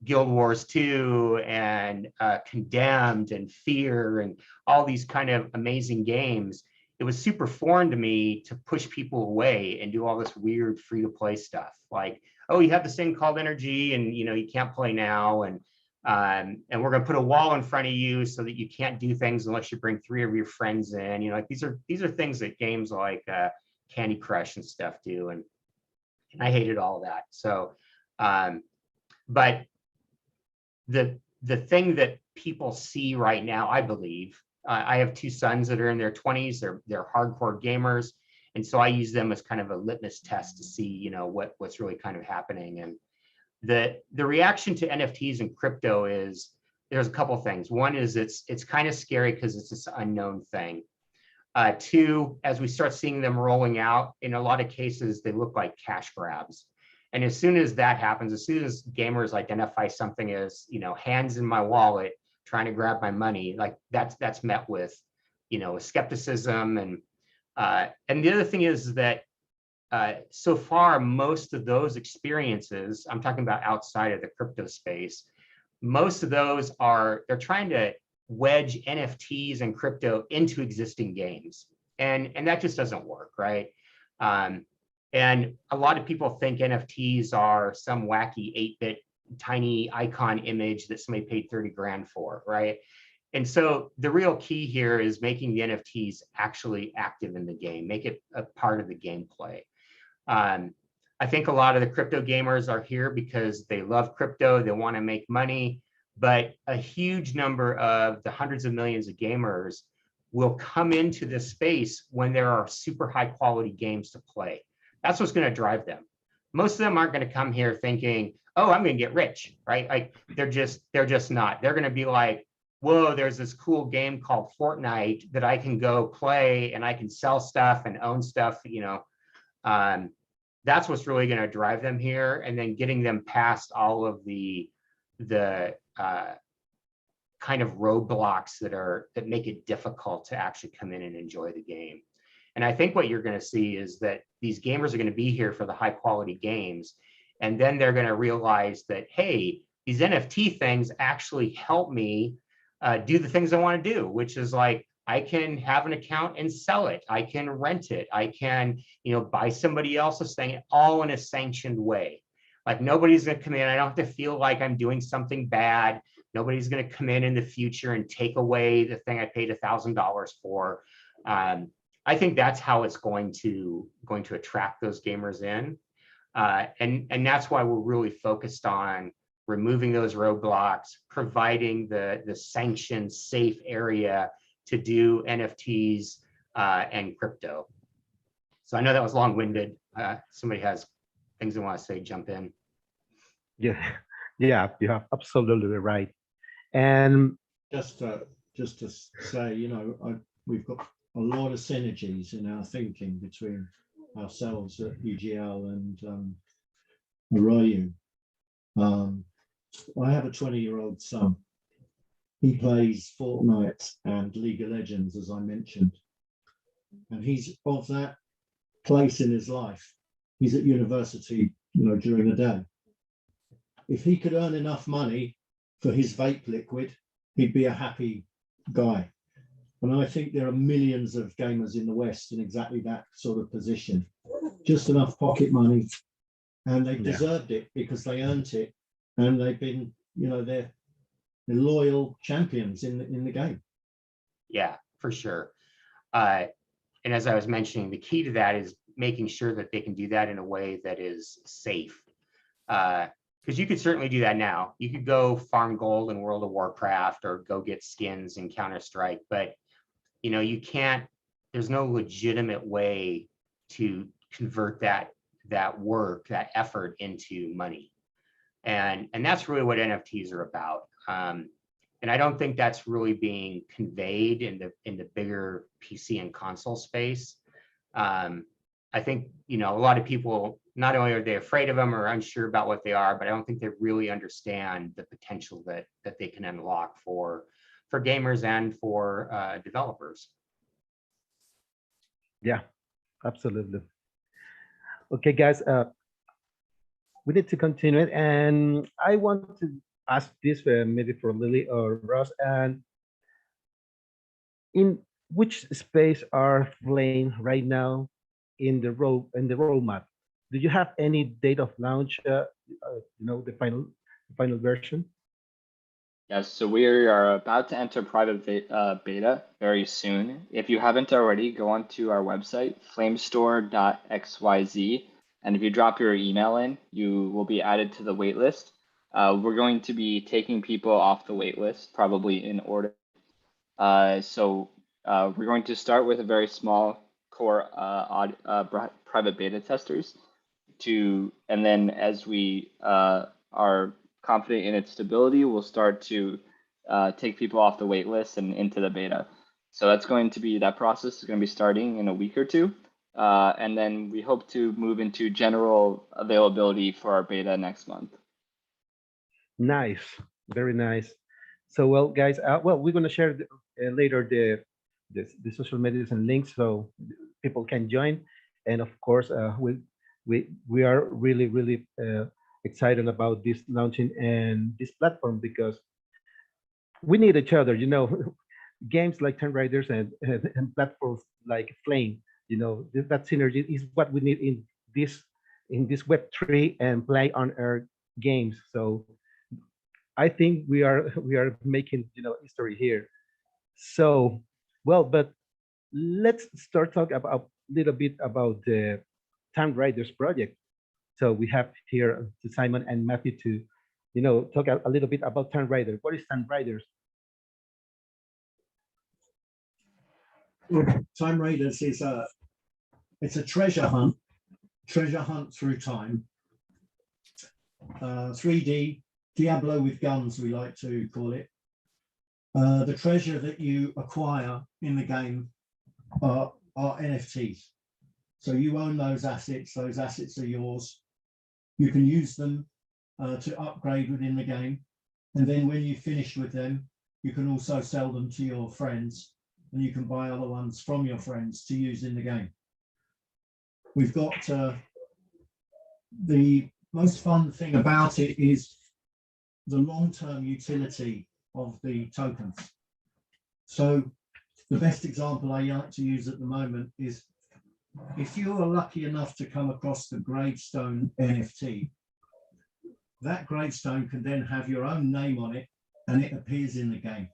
Guild Wars 2 and Condemned and Fear and all these kind of amazing games, it was super foreign to me to push people away and do all this weird free to play stuff. Like, oh, you have this thing called energy and you can't play now. And we're going to put a wall in front of you so that you can't do things unless you bring 3 of your friends in. Like these are things that games like Candy Crush and stuff do. And I hated all of that. So, but the thing that people see right now, I believe, I have 2 sons that are in their 20s. They're hardcore gamers. And so I use them as kind of a litmus test to see, what's really kind of happening. And the reaction to NFTs and crypto is there's a couple of things. One is it's kind of scary because it's this unknown thing. 2, as we start seeing them rolling out, in a lot of cases, they look like cash grabs. And as soon as that happens, as soon as gamers identify something as, hands in my wallet, trying to grab my money, like that's met with, skepticism. And the other thing is that so far, most of those experiences, I'm talking about outside of the crypto space, most of those they're trying to wedge NFTs and crypto into existing games. And that just doesn't work, right? And a lot of people think NFTs are some wacky 8-bit tiny icon image that somebody paid 30 grand for, right? And so the real key here is making the NFTs actually active in the game, make it a part of the gameplay. I think a lot of the crypto gamers are here because they love crypto, they want to make money, but a huge number of the hundreds of millions of gamers will come into this space when there are super high quality games to play. That's what's going to drive them. Most of them aren't going to come here thinking, oh, I'm going to get rich, right? Like they're just not. They're going to be like, whoa, there's this cool game called Fortnite that I can go play and I can sell stuff and own stuff, that's what's really going to drive them here. And then getting them past all of the the kind of roadblocks that make it difficult to actually come in and enjoy the game. And I think what you're going to see is that these gamers are going to be here for the high quality games, and then they're going to realize that, hey, these NFT things actually help me do the things I want to do, which is like, I can have an account and sell it. I can rent it. I can, buy somebody else's thing, all in a sanctioned way. Like, nobody's going to come in. I don't have to feel like I'm doing something bad. Nobody's going to come in the future and take away the thing I paid $1,000 for. I think that's how it's going to attract those gamers in. And that's why we're really focused on removing those roadblocks, providing the sanctioned, safe area to do NFTs and crypto. So I know that was long-winded. Somebody has things they want to say, jump in. Yeah, yeah, you have absolutely right. And just to say, we've got a lot of synergies in our thinking between ourselves at UGL and Ryu. I have a 20-year-old son. He plays Fortnite and League of Legends, as I mentioned, and he's of that place in his life. He's at university, during the day. If he could earn enough money for his vape liquid, he'd be a happy guy. And I think there are millions of gamers in the West in exactly that sort of position. Just enough pocket money, and they've deserved it because they earned it, and they've been, they're loyal champions in the game. Yeah, for sure. And as I was mentioning, the key to that is making sure that they can do that in a way that is safe. Because you could certainly do that now. You could go farm gold in World of Warcraft or go get skins in Counter-Strike, but you can't, there's no legitimate way to convert that work, that effort into money. And that's really what NFTs are about. And I don't think that's really being conveyed in the bigger PC and console space. I think, a lot of people, not only are they afraid of them or unsure about what they are, but I don't think they really understand the potential that they can unlock for gamers and for developers. yeah, absolutely. Okay, guys, we need to continue it, and I want to ask this maybe for Lily or Ross. And in which space are Flame right now in the roadmap? Do you have any date of launch? The final version. Yes, so we are about to enter private beta very soon. If you haven't already, go onto our website, flamestore.xyz, and if you drop your email in, you will be added to the waitlist. We're going to be taking people off the waitlist, probably in order. So we're going to start with a very small core private beta testers, and then as we are confident in its stability, we'll start to take people off the wait list and into the beta. So that process is going to be starting in a week or two. And then we hope to move into general availability for our beta next month. Nice, very nice. So, well, guys, we're going to share later the social medias and links so people can join. And of course, we are really excited about this launching and this platform because we need each other. Games like Tomb Raiders and platforms like Flame. That synergy is what we need in this Web3 and play on Earth games. So I think we are making history here. So but let's start talk about a little bit about the Tomb Raiders project. So we have here Simon and Matthew to talk a little bit about Tomb Raider. What is Tomb Raiders? Tomb Raiders is it's a treasure hunt through time. 3D Diablo with guns, we like to call it. The treasure that you acquire in the game are NFTs. So you own those assets are yours. You can use them to upgrade within the game. And then when you finish with them, you can also sell them to your friends, and you can buy other ones from your friends to use in the game. We've got the most fun thing about it is the long-term utility of the tokens. So the best example I like to use at the moment is if you are lucky enough to come across the gravestone NFT, that gravestone can then have your own name on it and it appears in the game.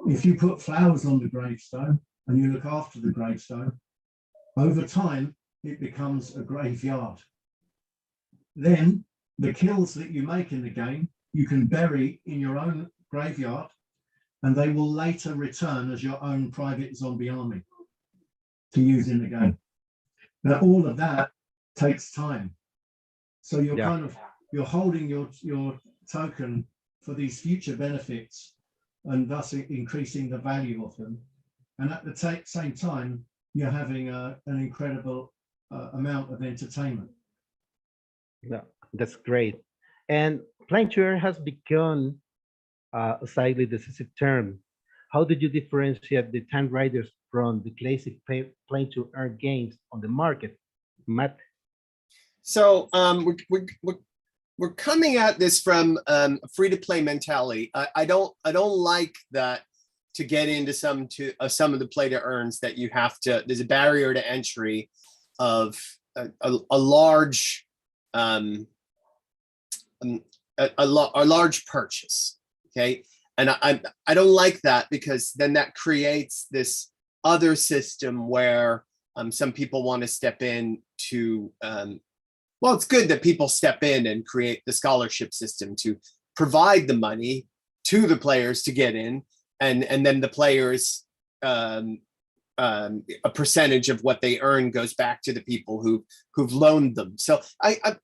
If you put flowers on the gravestone and you look after the gravestone, over time, it becomes a graveyard. Then the kills that you make in the game, you can bury in your own graveyard, and they will later return as your own private zombie army to use in the game. Now, all of that takes time. So you're you're holding your token for these future benefits and thus increasing the value of them. And at the same time, you're having an incredible amount of entertainment. Yeah, that's great. And playing to earn has become a slightly decisive term. How did you differentiate the Time Riders from the classic playing to earn games on the market, Matt? So we're coming at this from a free-to-play mentality. I don't like that to get into some of the play to earns that you have to. There's a barrier to entry of a large large purchase. Okay, and I don't like that, because then that creates this other system where some people want to step in to well, it's good that people step in and create the scholarship system to provide the money to the players to get in, and then the players, a percentage of what they earn goes back to the people who've loaned them. So I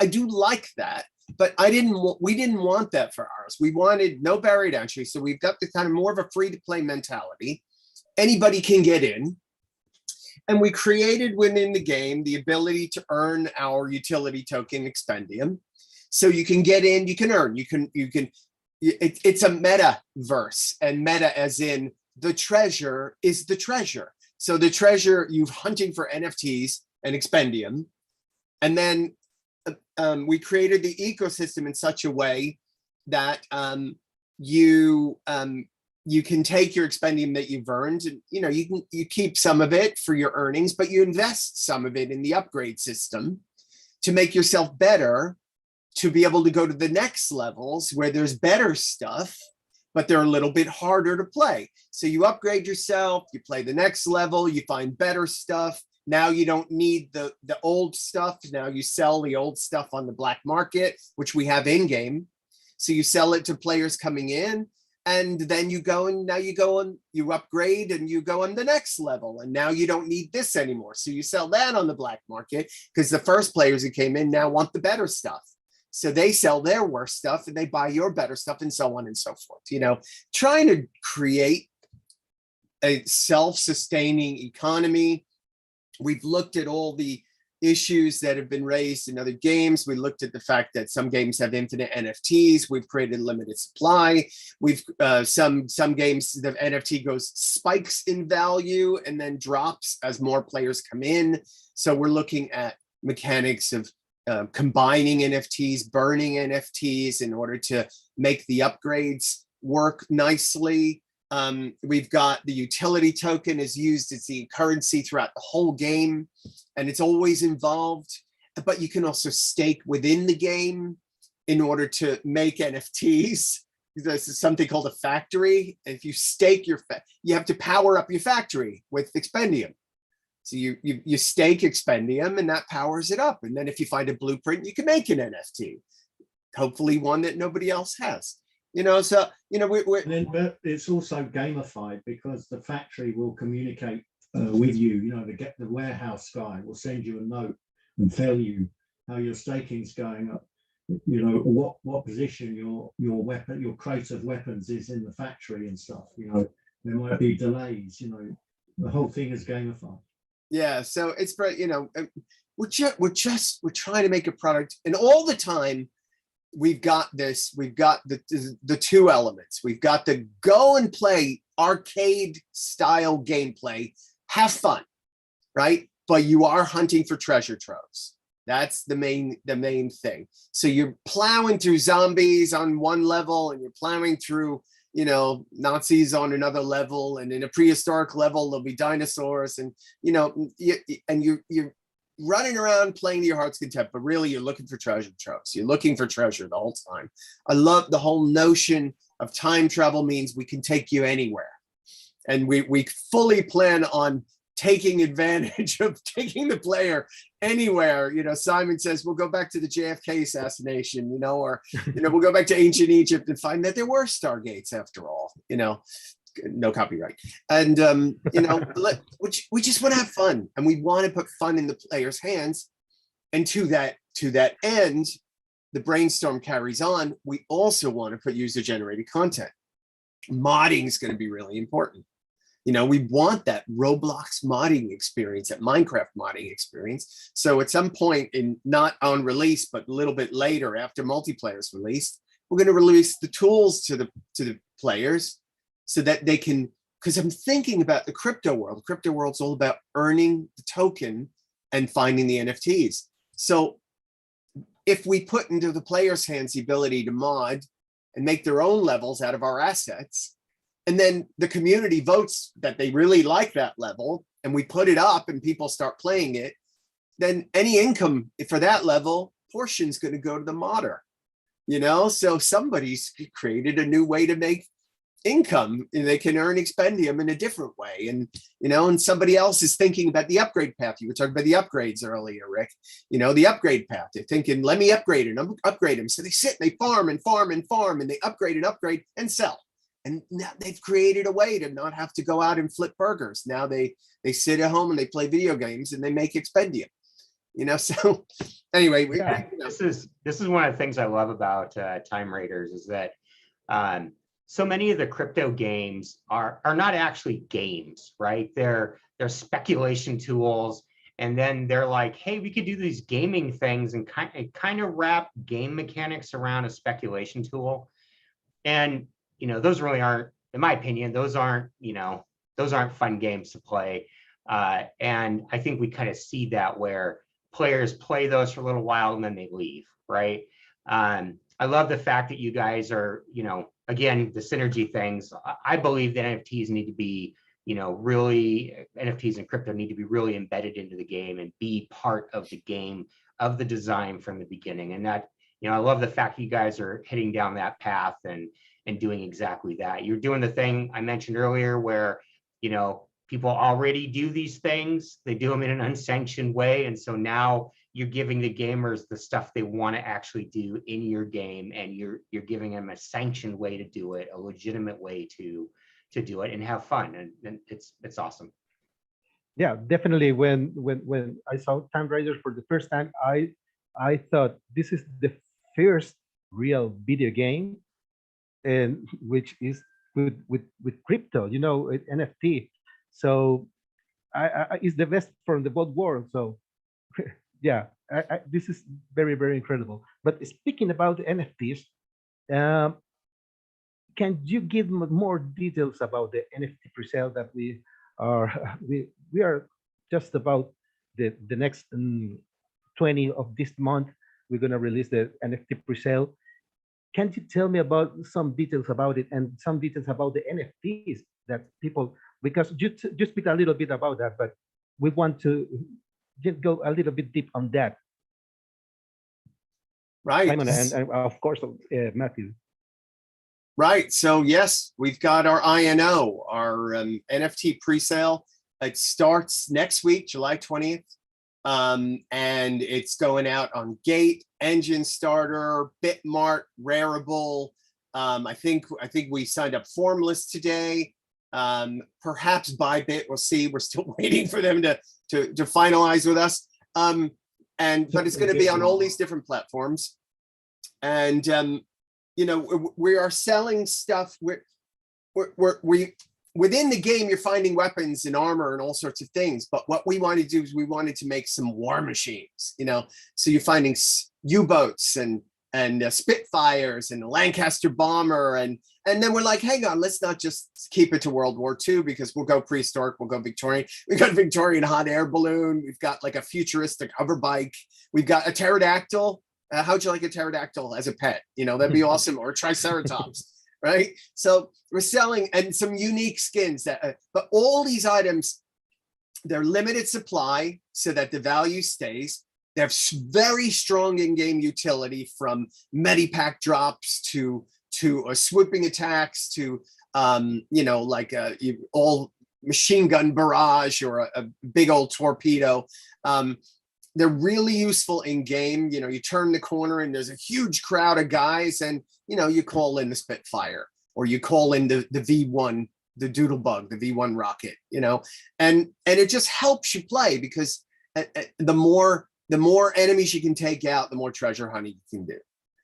do like that, but we didn't want that for ours. We wanted no barrier to entry, so we've got the kind of more of a free to play mentality. Anybody can get in. And we created within the game the ability to earn our utility token expendium. So you can get in, you can earn, it's a metaverse, and meta as in the treasure is the treasure. So the treasure, you're hunting for NFTs and expendium. And then we created the ecosystem in such a way that you can take your expendium that you've earned, and you keep some of it for your earnings, but you invest some of it in the upgrade system to make yourself better, to be able to go to the next levels where there's better stuff, but they're a little bit harder to play. So you upgrade yourself, you play the next level, you find better stuff. Now you don't need the old stuff. Now you sell the old stuff on the black market, which we have in game. So you sell it to players coming in. And then you upgrade and you go on the next level. And now you don't need this anymore. So you sell that on the black market, because the first players who came in now want the better stuff. So they sell their worse stuff and they buy your better stuff, and so on and so forth. Trying to create a self-sustaining economy. We've looked at all the issues that have been raised in other games. We looked at the fact that some games have infinite NFTs. We've created limited supply. We've some games, the NFT spikes in value and then drops as more players come in. So we're looking at mechanics of combining NFTs, burning NFTs in order to make the upgrades work nicely. We've got the utility token is used as the currency throughout the whole game, and it's always involved, but you can also stake within the game in order to make NFTs. This is something called a factory. If you stake you have to power up your factory with expendium. So you stake expendium and that powers it up. And then if you find a blueprint, you can make an NFT, hopefully one that nobody else has. But it's also gamified, because the factory will communicate with you. The warehouse guy will send you a note and tell you how your staking's going up. What position your weapon, your crate of weapons is in the factory and stuff. There might be delays. The whole thing is gamified. Yeah, so it's we're trying to make a product, and all the time we've got this, we've got the two elements. We've got the go and play arcade style gameplay, have fun, right? But you are hunting for treasure troves. That's the main thing. So you're plowing through zombies on one level, and you're plowing through, you know, Nazis on another level, and in a prehistoric level there'll be dinosaurs, and you know, you're running around playing to your heart's content, but really you're looking for treasure troves. You're looking for treasure the whole time. I love the whole notion of time travel means we can take you anywhere, and we fully plan on taking advantage of taking the player anywhere. You know, Simon says we'll go back to the JFK assassination, you know, or, you know, we'll go back to ancient Egypt and find that there were stargates after all, you know, no copyright. And, you know, we just want to have fun, and we want to put fun in the player's hands. And to that end, the brainstorm carries on. We also want to put user-generated content. Modding is going to be really important. You know, we want that Roblox modding experience, that Minecraft modding experience. So at some point, in not on release, but a little bit later after multiplayer is released, we're going to release the tools to the players so that they can, because I'm thinking about the crypto world. Crypto world's all about earning the token and finding the NFTs. So if we put into the players' hands the ability to mod and make their own levels out of our assets, and then the community votes that they really like that level, and we put it up and people start playing it, then any income for that level portion is going to go to the modder, you know? So somebody's created a new way to make income, and they can earn expendium in a different way. And, you know, and somebody else is thinking about the upgrade path. You were talking about the upgrades earlier, Rick, you know, the upgrade path. They're thinking, let me upgrade and upgrade them. So they sit and they farm and farm and farm, and they upgrade and upgrade and sell. And now they've created a way to not have to go out and flip burgers. Now they sit at home and they play video games and they make expendium, you know? So anyway, this is one of the things I love about Time Raiders is that so many of the crypto games are not actually games, right? They're speculation tools. And then they're like, hey, we could do these gaming things and kind of wrap game mechanics around a speculation tool. And you know, those really aren't, in my opinion, those aren't fun games to play. And I think we kind of see that where players play those for a little while and then they leave, right? I love the fact that you guys are, you know, again, the synergy things. I believe that NFTs need to be, you know, really, NFTs and crypto need to be really embedded into the game and be part of the game, of the design from the beginning. And that, you know, I love the fact that you guys are hitting down that path and doing exactly that. You're doing the thing I mentioned earlier where, you know, people already do these things. They do them in an unsanctioned way. And so now you're giving the gamers the stuff they want to actually do in your game, and you're giving them a sanctioned way to do it, a legitimate way to do it and have fun. And it's awesome. Yeah, definitely. When I saw Time Raiders for the first time, I thought this is the first real video game, and which is with crypto, you know, NFT. So it's the best from the both worlds. So yeah, this is very, very incredible. But speaking about NFTs, can you give more details about the NFT presale that we are just about the next 20 of this month? We're gonna release the NFT presale. Can you tell me about some details about it and some details about the NFTs that people, because you speak a little bit about that, but we want to just go a little bit deep on that. Right. Simon, and of course, Matthew. Right. So yes, we've got our INO, our NFT presale. It starts next week, July 20th. And it's going out on Gate, Engine Starter, Bitmart, Rarible. I think we signed up Formless today. Perhaps Bybit, we'll see. We're still waiting for them to finalize with us. But it's going to be on all these different platforms. And you know, we are selling stuff. We within the game, you're finding weapons and armor and all sorts of things. But what we wanted to do is we wanted to make some war machines, you know, so you're finding U-boats and Spitfires and the Lancaster bomber. And then we're like, hang on, let's not just keep it to World War II, because we'll go prehistoric, we'll go Victorian. We've got a Victorian hot air balloon. We've got like a futuristic hover bike. We've got a pterodactyl. How'd you like a pterodactyl as a pet? You know, that'd be awesome. Or a triceratops, right? So we're selling, and some unique skins that, but all these items, they're limited supply so that the value stays. They have very strong in-game utility, from medipack drops to swooping attacks to, you know, like all machine gun barrage or a big old torpedo. They're really useful in game. You know, you turn the corner and there's a huge crowd of guys, and, you know, you call in the Spitfire, or you call in the V1, the Doodlebug, the V1 rocket, you know, and it just helps you play, because the more enemies you can take out, the more treasure hunting you can do.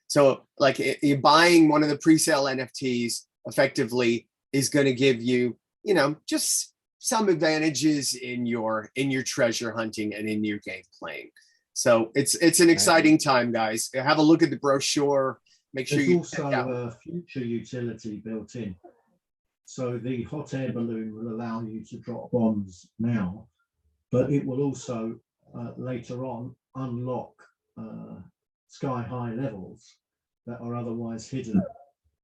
So like you're buying one of the pre-sale NFTs effectively is going to give you, you know, just some advantages in your treasure hunting and in your game playing. So it's an exciting time, guys. Have a look at the brochure. Make sure There's also a future utility built in. So the hot air balloon will allow you to drop bombs now, but it will also later on unlock sky-high levels that are otherwise hidden,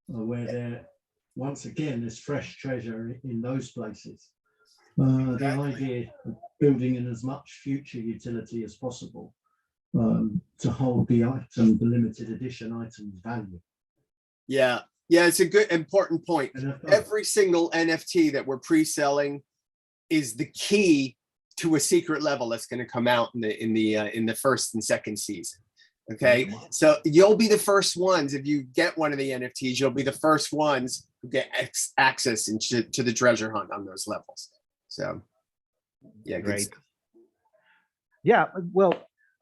where there, once again, there's fresh treasure in those places. The idea of building in as much future utility as possible to hold the item, the limited edition item's value. Yeah, it's a good, important point. Every single NFT that we're pre-selling is the key to a secret level that's going to come out in the first and second season. Okay, so you'll be the first ones. If you get one of the NFTs, you'll be the first ones who get access to the treasure hunt on those levels. So, yeah, great. Yeah, well,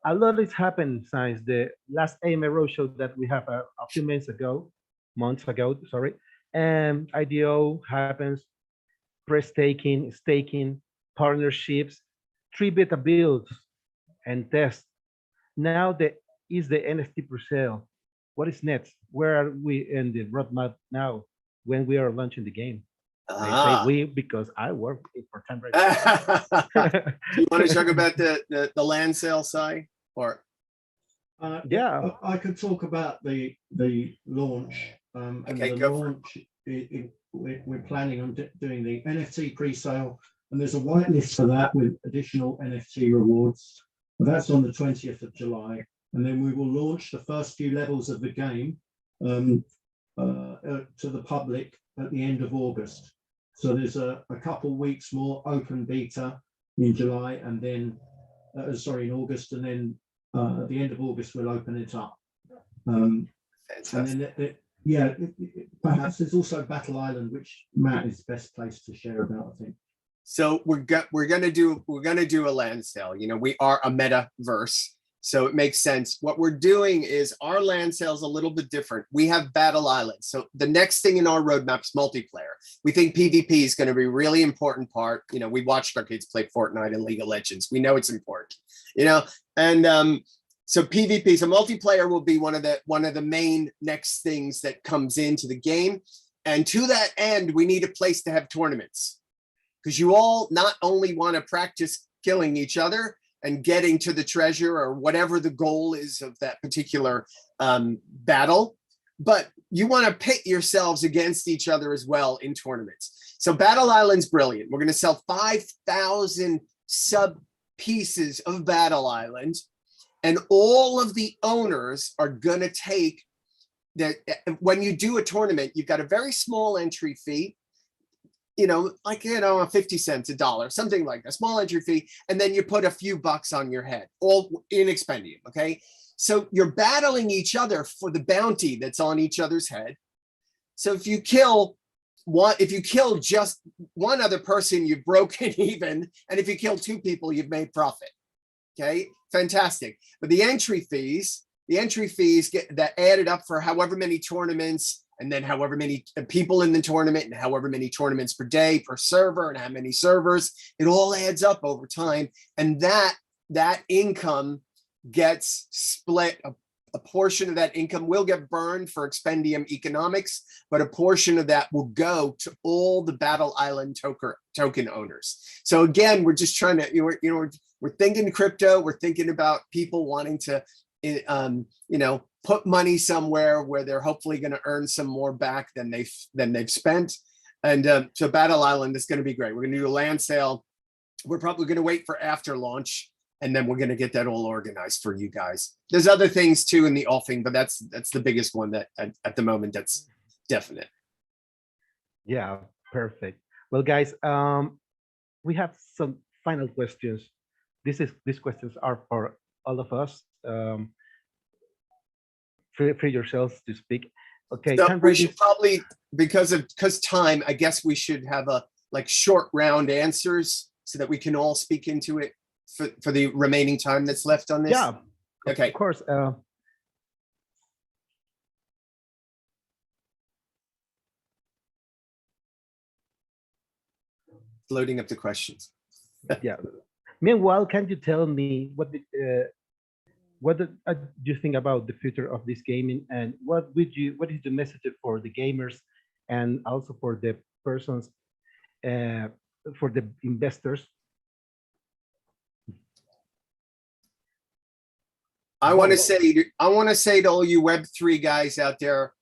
a lot has happened since the last AMA Roadshow that we have a few months ago. Sorry, and IDO happens, pre-staking, staking, partnerships, 3 beta builds, and tests. Now is the NFT pre-sale. What is next? Where are we in the roadmap now when we are launching the game? I say we because I work for 10 Do you want to talk about the land sale side, or? Yeah, I could talk about the launch. Okay, and the launch, we're planning on doing the NFT pre-sale, and there's a whitelist for that with additional NFT rewards. That's on the 20th of July, and then we will launch the first few levels of the game to the public at the end of August. So there's a couple weeks more open beta in July, and then in August, and then at the end of August we'll open it up. And then perhaps there's also Battle Island, which Matt is best placed to share about, I think. So we're gonna do a land sale. You know, we are a metaverse, so it makes sense. What we're doing is our land sale is a little bit different. We have Battle Island. So the next thing in our roadmap is multiplayer. We think PvP is going to be a really important part. You know, we watched our kids play Fortnite and League of Legends. We know it's important. You know, and so PvP, so multiplayer will be one of the main next things that comes into the game. And to that end, we need a place to have tournaments, because you all not only want to practice killing each other and getting to the treasure or whatever the goal is of that particular battle, but you want to pit yourselves against each other as well in tournaments. So Battle Island's brilliant. We're going to sell 5,000 sub pieces of Battle Island, and all of the owners are going to take that. When you do a tournament, you've got a very small entry fee, you know, like, you know, 50 cents, $1, something like a small entry fee. And then you put a few bucks on your head, all in expendium. Okay. So you're battling each other for the bounty that's on each other's head. So if you kill just one other person, you've broken even. And if you kill 2 people, you've made profit. Okay. Fantastic. But the entry fees get that added up for however many tournaments, and then however many people in the tournament, and however many tournaments per day per server, and how many servers, it all adds up over time. And that income gets split a portion of that income will get burned for expendium economics, but a portion of that will go to all the Battle Island token owners. So again, we're just trying to, we're thinking crypto. We're thinking about people wanting to, put money somewhere where they're hopefully going to earn some more back than they've spent. And so Battle Island is going to be great. We're going to do a land sale. We're probably going to wait for after launch, and then we're going to get that all organized for you guys. There's other things too in the offing, but that's the biggest one that at the moment that's definite. Yeah, perfect. Well, guys, we have some final questions. These questions are for all of us. Free yourselves to speak. Okay, so we should probably, because time, I guess we should have a short round answers so that we can all speak into it for the remaining time that's left on this. Yeah, okay, of course. Loading up the questions. Yeah. Meanwhile, can you tell me what do you think about the future of this gaming, and what is the message for the gamers and also for the persons, for the investors? I want to say to all you Web3 guys out there,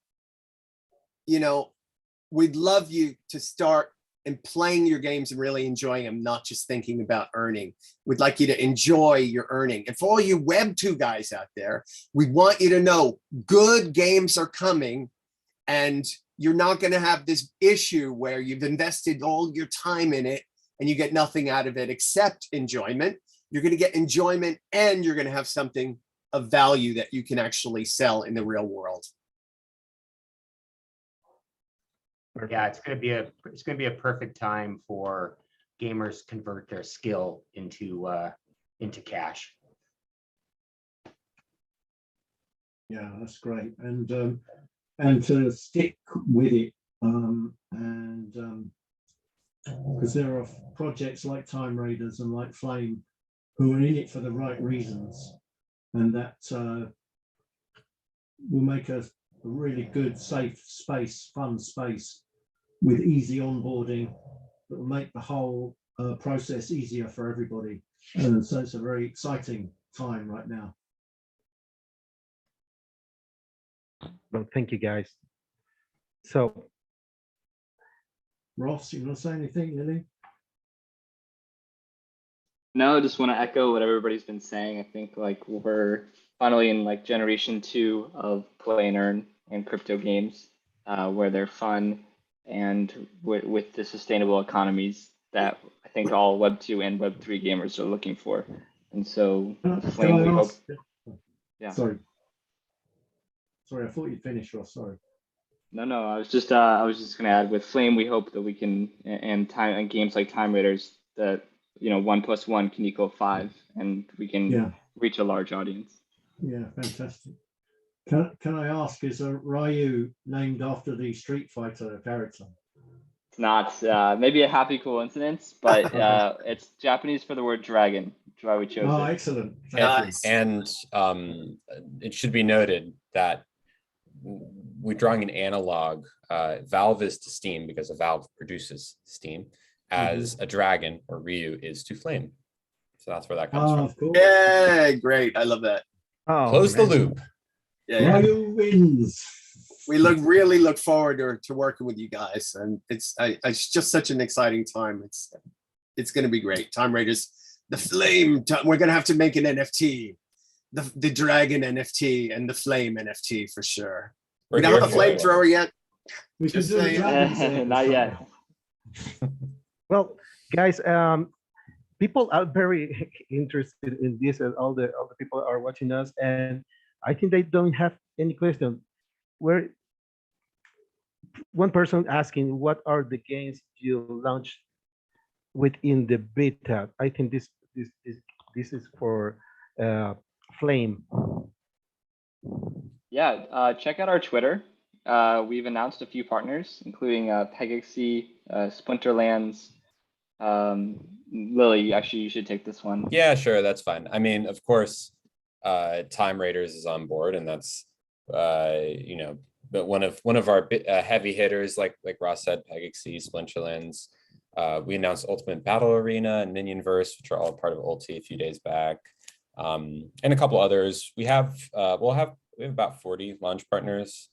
we'd love you to start and playing your games and really enjoying them, not just thinking about earning. We'd like you to enjoy your earning. And for all you Web2 guys out there, we want you to know good games are coming, and you're not going to have this issue where you've invested all your time in it and you get nothing out of it except enjoyment. You're going to get enjoyment, and you're going to have something of value that you can actually sell in the real world. Perfect. Yeah, it's going to be a perfect time for gamers convert their skill into cash. Yeah, that's great, and to stick with it, because there are projects like Time Raiders and like Flame who are in it for the right reasons, and that will make a really good, safe space, fun space with easy onboarding that will make the whole process easier for everybody. And so it's a very exciting time right now. Well, thank you, guys. So, Ross, you want to say anything, Lily? No, I just want to echo what everybody's been saying. I think we're finally in generation 2 of play and earn and crypto games, where they're fun and with the sustainable economies that I think all Web 2 and Web 3 gamers are looking for. And so Flame, we hope. Yeah. Sorry, I thought you'd finished, Ross. Sorry. No, I was just going to add, with Flame, we hope that we can, and games like Time Raiders, that 1 + 1 can equal 5, and we can reach a large audience. Yeah, fantastic. Can I ask, is Ryu named after the Street Fighter character? It's not. Maybe a happy coincidence, but it's Japanese for the word dragon. That's why we chose it. Oh, excellent. And it should be noted that we're drawing an analog. Valve is to Steam because Valve produces Steam, as a dragon, or Ryu, is to Flame. So that's where that comes from. Of course. Yeah, great. I love that. oh, Close the loop. Yeah. Ryu wins. We really look forward to working with you guys, and it's just such an exciting time. It's going to be great. Time Raiders, the Flame. We're going to have to make an NFT, the Dragon NFT and the Flame NFT for sure. We don't have a flamethrower yet. We Just should do saying. a Dragon's Den Not or yet. something. well, guys, people are very interested in this, and all the people are watching us, and I think they don't have any question. Where one person asking, what are the games you launched within the beta? I think this is for Flame. Yeah, check out our Twitter. We've announced a few partners, including Pegaxy, Splinterlands. Lily, actually, you should take this one. Yeah, sure, that's fine. I mean, of course, Time Raiders is on board, and that's but one of our heavy hitters, like Ross said, PegXC, Splinterlands. We announced Ultimate Battle Arena and Minionverse, which are all part of Ulti a few days back, and a couple others. We have about 40 launch partners,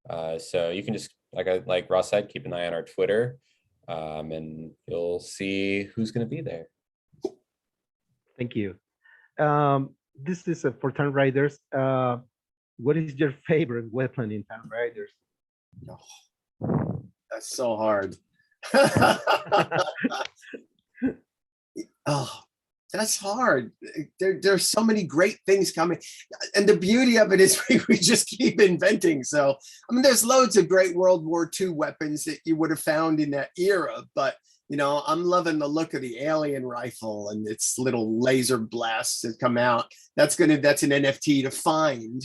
so you can just like Ross said, keep an eye on our Twitter, and you'll see who's going to be there. Thank you. This is for Time Raiders. What is your favorite weapon in Time Raiders? Oh, that's so hard. Oh, that's hard. There's so many great things coming. And the beauty of it is we just keep inventing. So, I mean, there's loads of great World War II weapons that you would have found in that era, but I'm loving the look of the alien rifle and its little laser blasts that come out. That's an NFT to find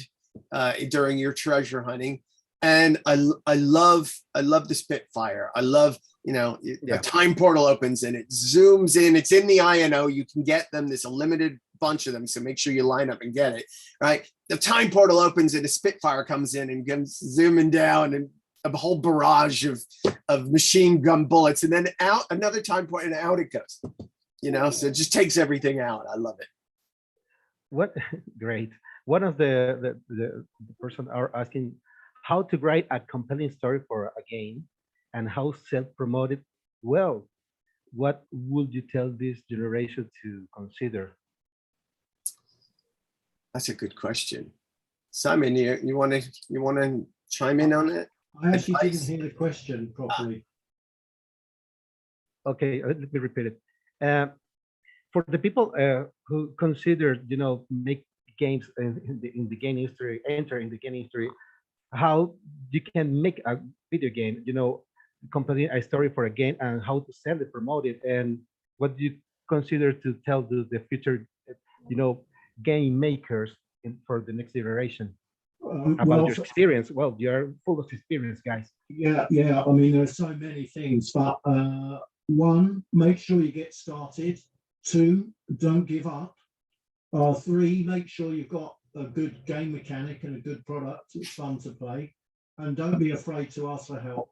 during your treasure hunting. And I love the Spitfire. I love, a time portal opens and it zooms in. It's in the INO. You can get them. There's a limited bunch of them, so make sure you line up and get it. Right. The time portal opens and a Spitfire comes in and comes zooming down and a whole barrage of machine gun bullets, and then out another time point and out it goes. So it just takes everything out. I love it. What great. One of the person are asking how to write a compelling story for a game and how self-promoted. Well, what would you tell this generation to consider? That's a good question. Simon, you want to chime in on it? I actually didn't hear the question properly. Okay, let me repeat it. For the people who consider, make games in the game industry, enter in the game industry, how you can make a video game, completing a story for a game and how to sell it, promote it, and what do you consider to tell the future, game makers for the next generation? About your experience. Well, you're full of experience, guys. Yeah. I mean, there's so many things, but one, make sure you get started. Two, don't give up. Three, make sure you've got a good game mechanic and a good product that's fun to play, and don't be afraid to ask for help.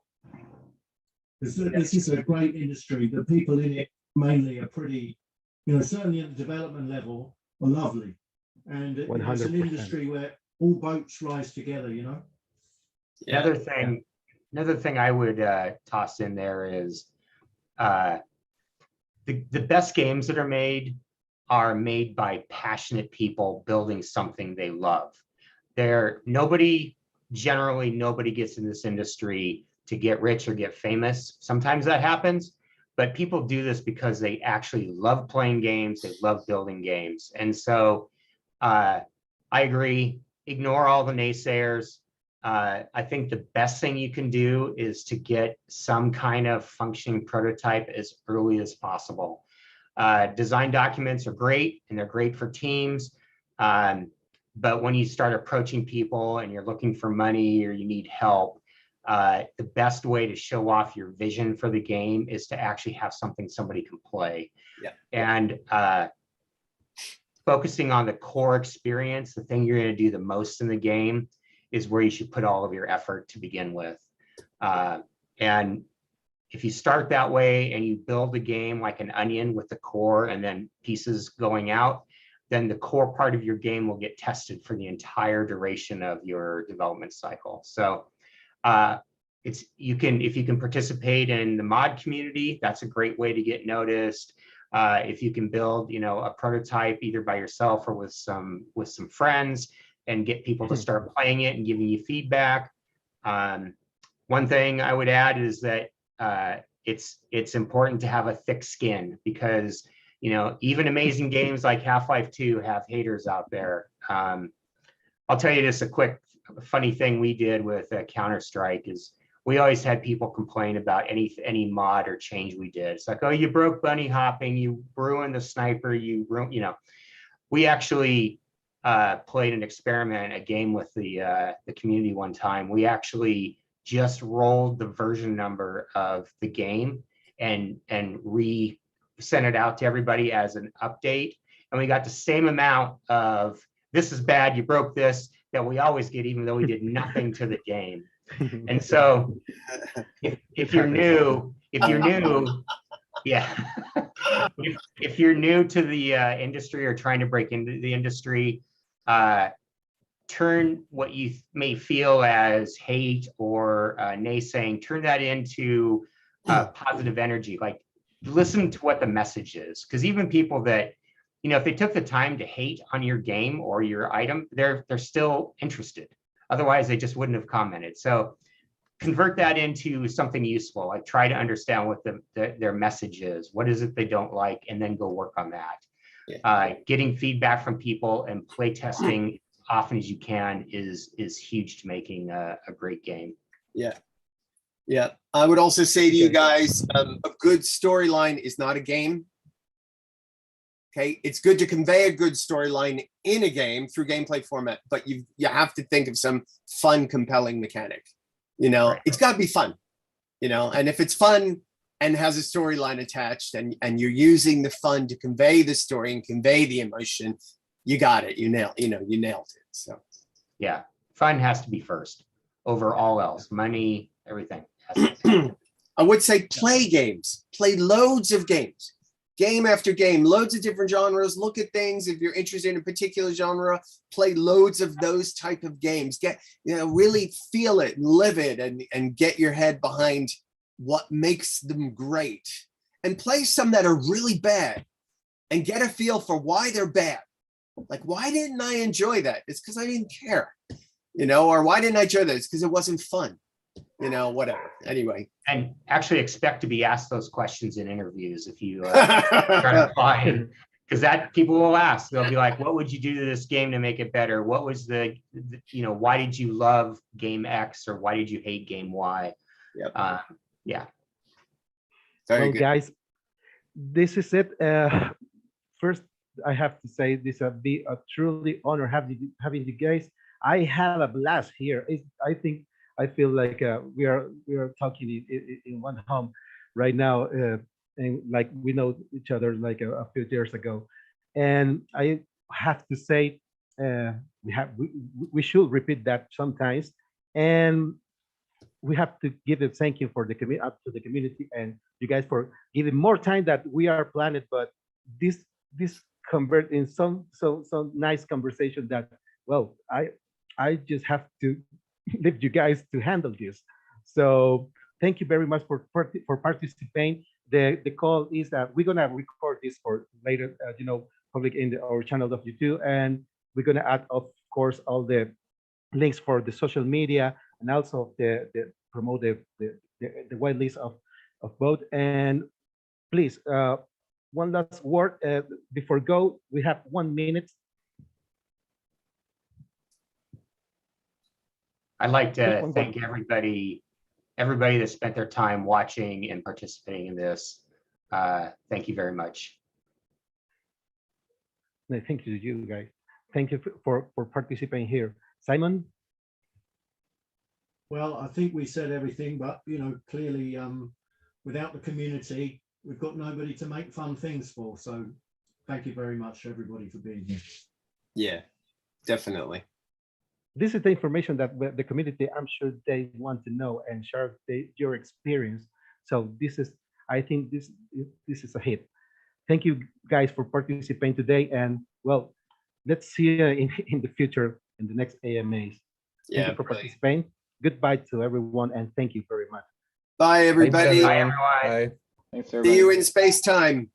This is a great industry. The people in it mainly are pretty, certainly at the development level, are lovely, and it's an industry where all boats rise together, Another thing I would toss in there is the best games that are made by passionate people building something they love. Nobody gets in this industry to get rich or get famous. Sometimes that happens, but people do this because they actually love playing games, they love building games. And so I agree. Ignore all the naysayers. I think the best thing you can do is to get some kind of functioning prototype as early as possible. Design documents are great and they're great for teams. But when you start approaching people and you're looking for money or you need help, the best way to show off your vision for the game is to actually have something somebody can play. Yeah. And focusing on the core experience, the thing you're going to do the most in the game, is where you should put all of your effort to begin with. And if you start that way and you build the game like an onion with the core and then pieces going out, then the core part of your game will get tested for the entire duration of your development cycle. So if you can participate in the mod community, that's a great way to get noticed. If you can build, a prototype either by yourself or with some friends and get people to start playing it and giving you feedback. One thing I would add is that it's important to have a thick skin because, even amazing games like Half-Life 2 have haters out there. I'll tell you just a quick funny thing we did with Counter-Strike is we always had people complain about any mod or change we did. It's like, oh, you broke bunny hopping, you ruined the sniper, we actually played an experiment, a game with the community one time. We actually just rolled the version number of the game and sent it out to everybody as an update. And we got the same amount of this is bad, you broke this, that we always get, even though we did nothing to the game. And so if you're new, yeah, if you're new to the industry or trying to break into the industry, turn what you may feel as hate or naysaying, turn that into positive energy. Like, listen to what the message is, because even people that, you know, if they took the time to hate on your game or your item, they're still interested. Otherwise, they just wouldn't have commented. So convert that into something useful. Like, try to understand what their message is. What is it they don't like, and then go work on that. Yeah. Getting feedback from people and play testing often as you can is huge to making a great game. Yeah. Yeah. I would also say to you guys, a good storyline is not a game. Okay. It's good to convey a good storyline in a game through gameplay format, but you have to think of some fun, compelling mechanic. You know, right. It's got to be fun, you know, and if it's fun and has a storyline attached and you're using the fun to convey the story and convey the emotion, you got it. You nailed it. So, yeah, fun has to be first over all else. Money, everything. I would say play games, play loads of games, game after game, loads of different genres. Look at things. If you're interested in a particular genre, play loads of those type of games. Get, you know, really feel it and live it and get your head behind what makes them great, and play some that are really bad and get a feel for why they're bad. Like, why didn't I enjoy that? It's because I didn't care, you know, or why didn't I enjoy that? It's because it wasn't fun, you know, whatever. Anyway. And actually expect to be asked those questions in interviews if you try to find, because that people will ask. They'll be like, what would you do to this game to make it better? What was the you know, why did you love game X or why did you hate game Y? Yep. Yeah. Very well, good. Guys, this is it. First, I have to say this be a truly honor having you guys. I have a blast here. I feel like we are talking in one home right now, and like we know each other like a few years ago. And I have to say, we should repeat that sometimes, and we have to give a thank you for up to the community and you guys for giving more time that we are planned, but this convert in some nice conversation that, well, I just have to leave you guys to handle this. So thank you very much for participating. The call is that we're gonna record this for later, you know, public in our channel of YouTube, and we're gonna add, of course, all the links for the social media and also the promote the wide list of both. And please, one last word before go. We have 1 minute. I'd like to thank everybody that spent their time watching and participating in this. Thank you very much. No, thank you to you guys. Thank you for participating here. Simon? Well, I think we said everything, but, you know, clearly without the community, we've got nobody to make fun things for. So thank you very much, everybody, for being here. Yeah, definitely. This is the information that the community, I'm sure they want to know and share your experience. So this is, I think this is a hit. Thank you guys for participating today. And well, let's see you in the future in the next AMAs. Thank you for participating. Goodbye to everyone, and thank you very much. Bye, everybody. Bye, everyone. Bye. Thanks, everybody. See you in space time.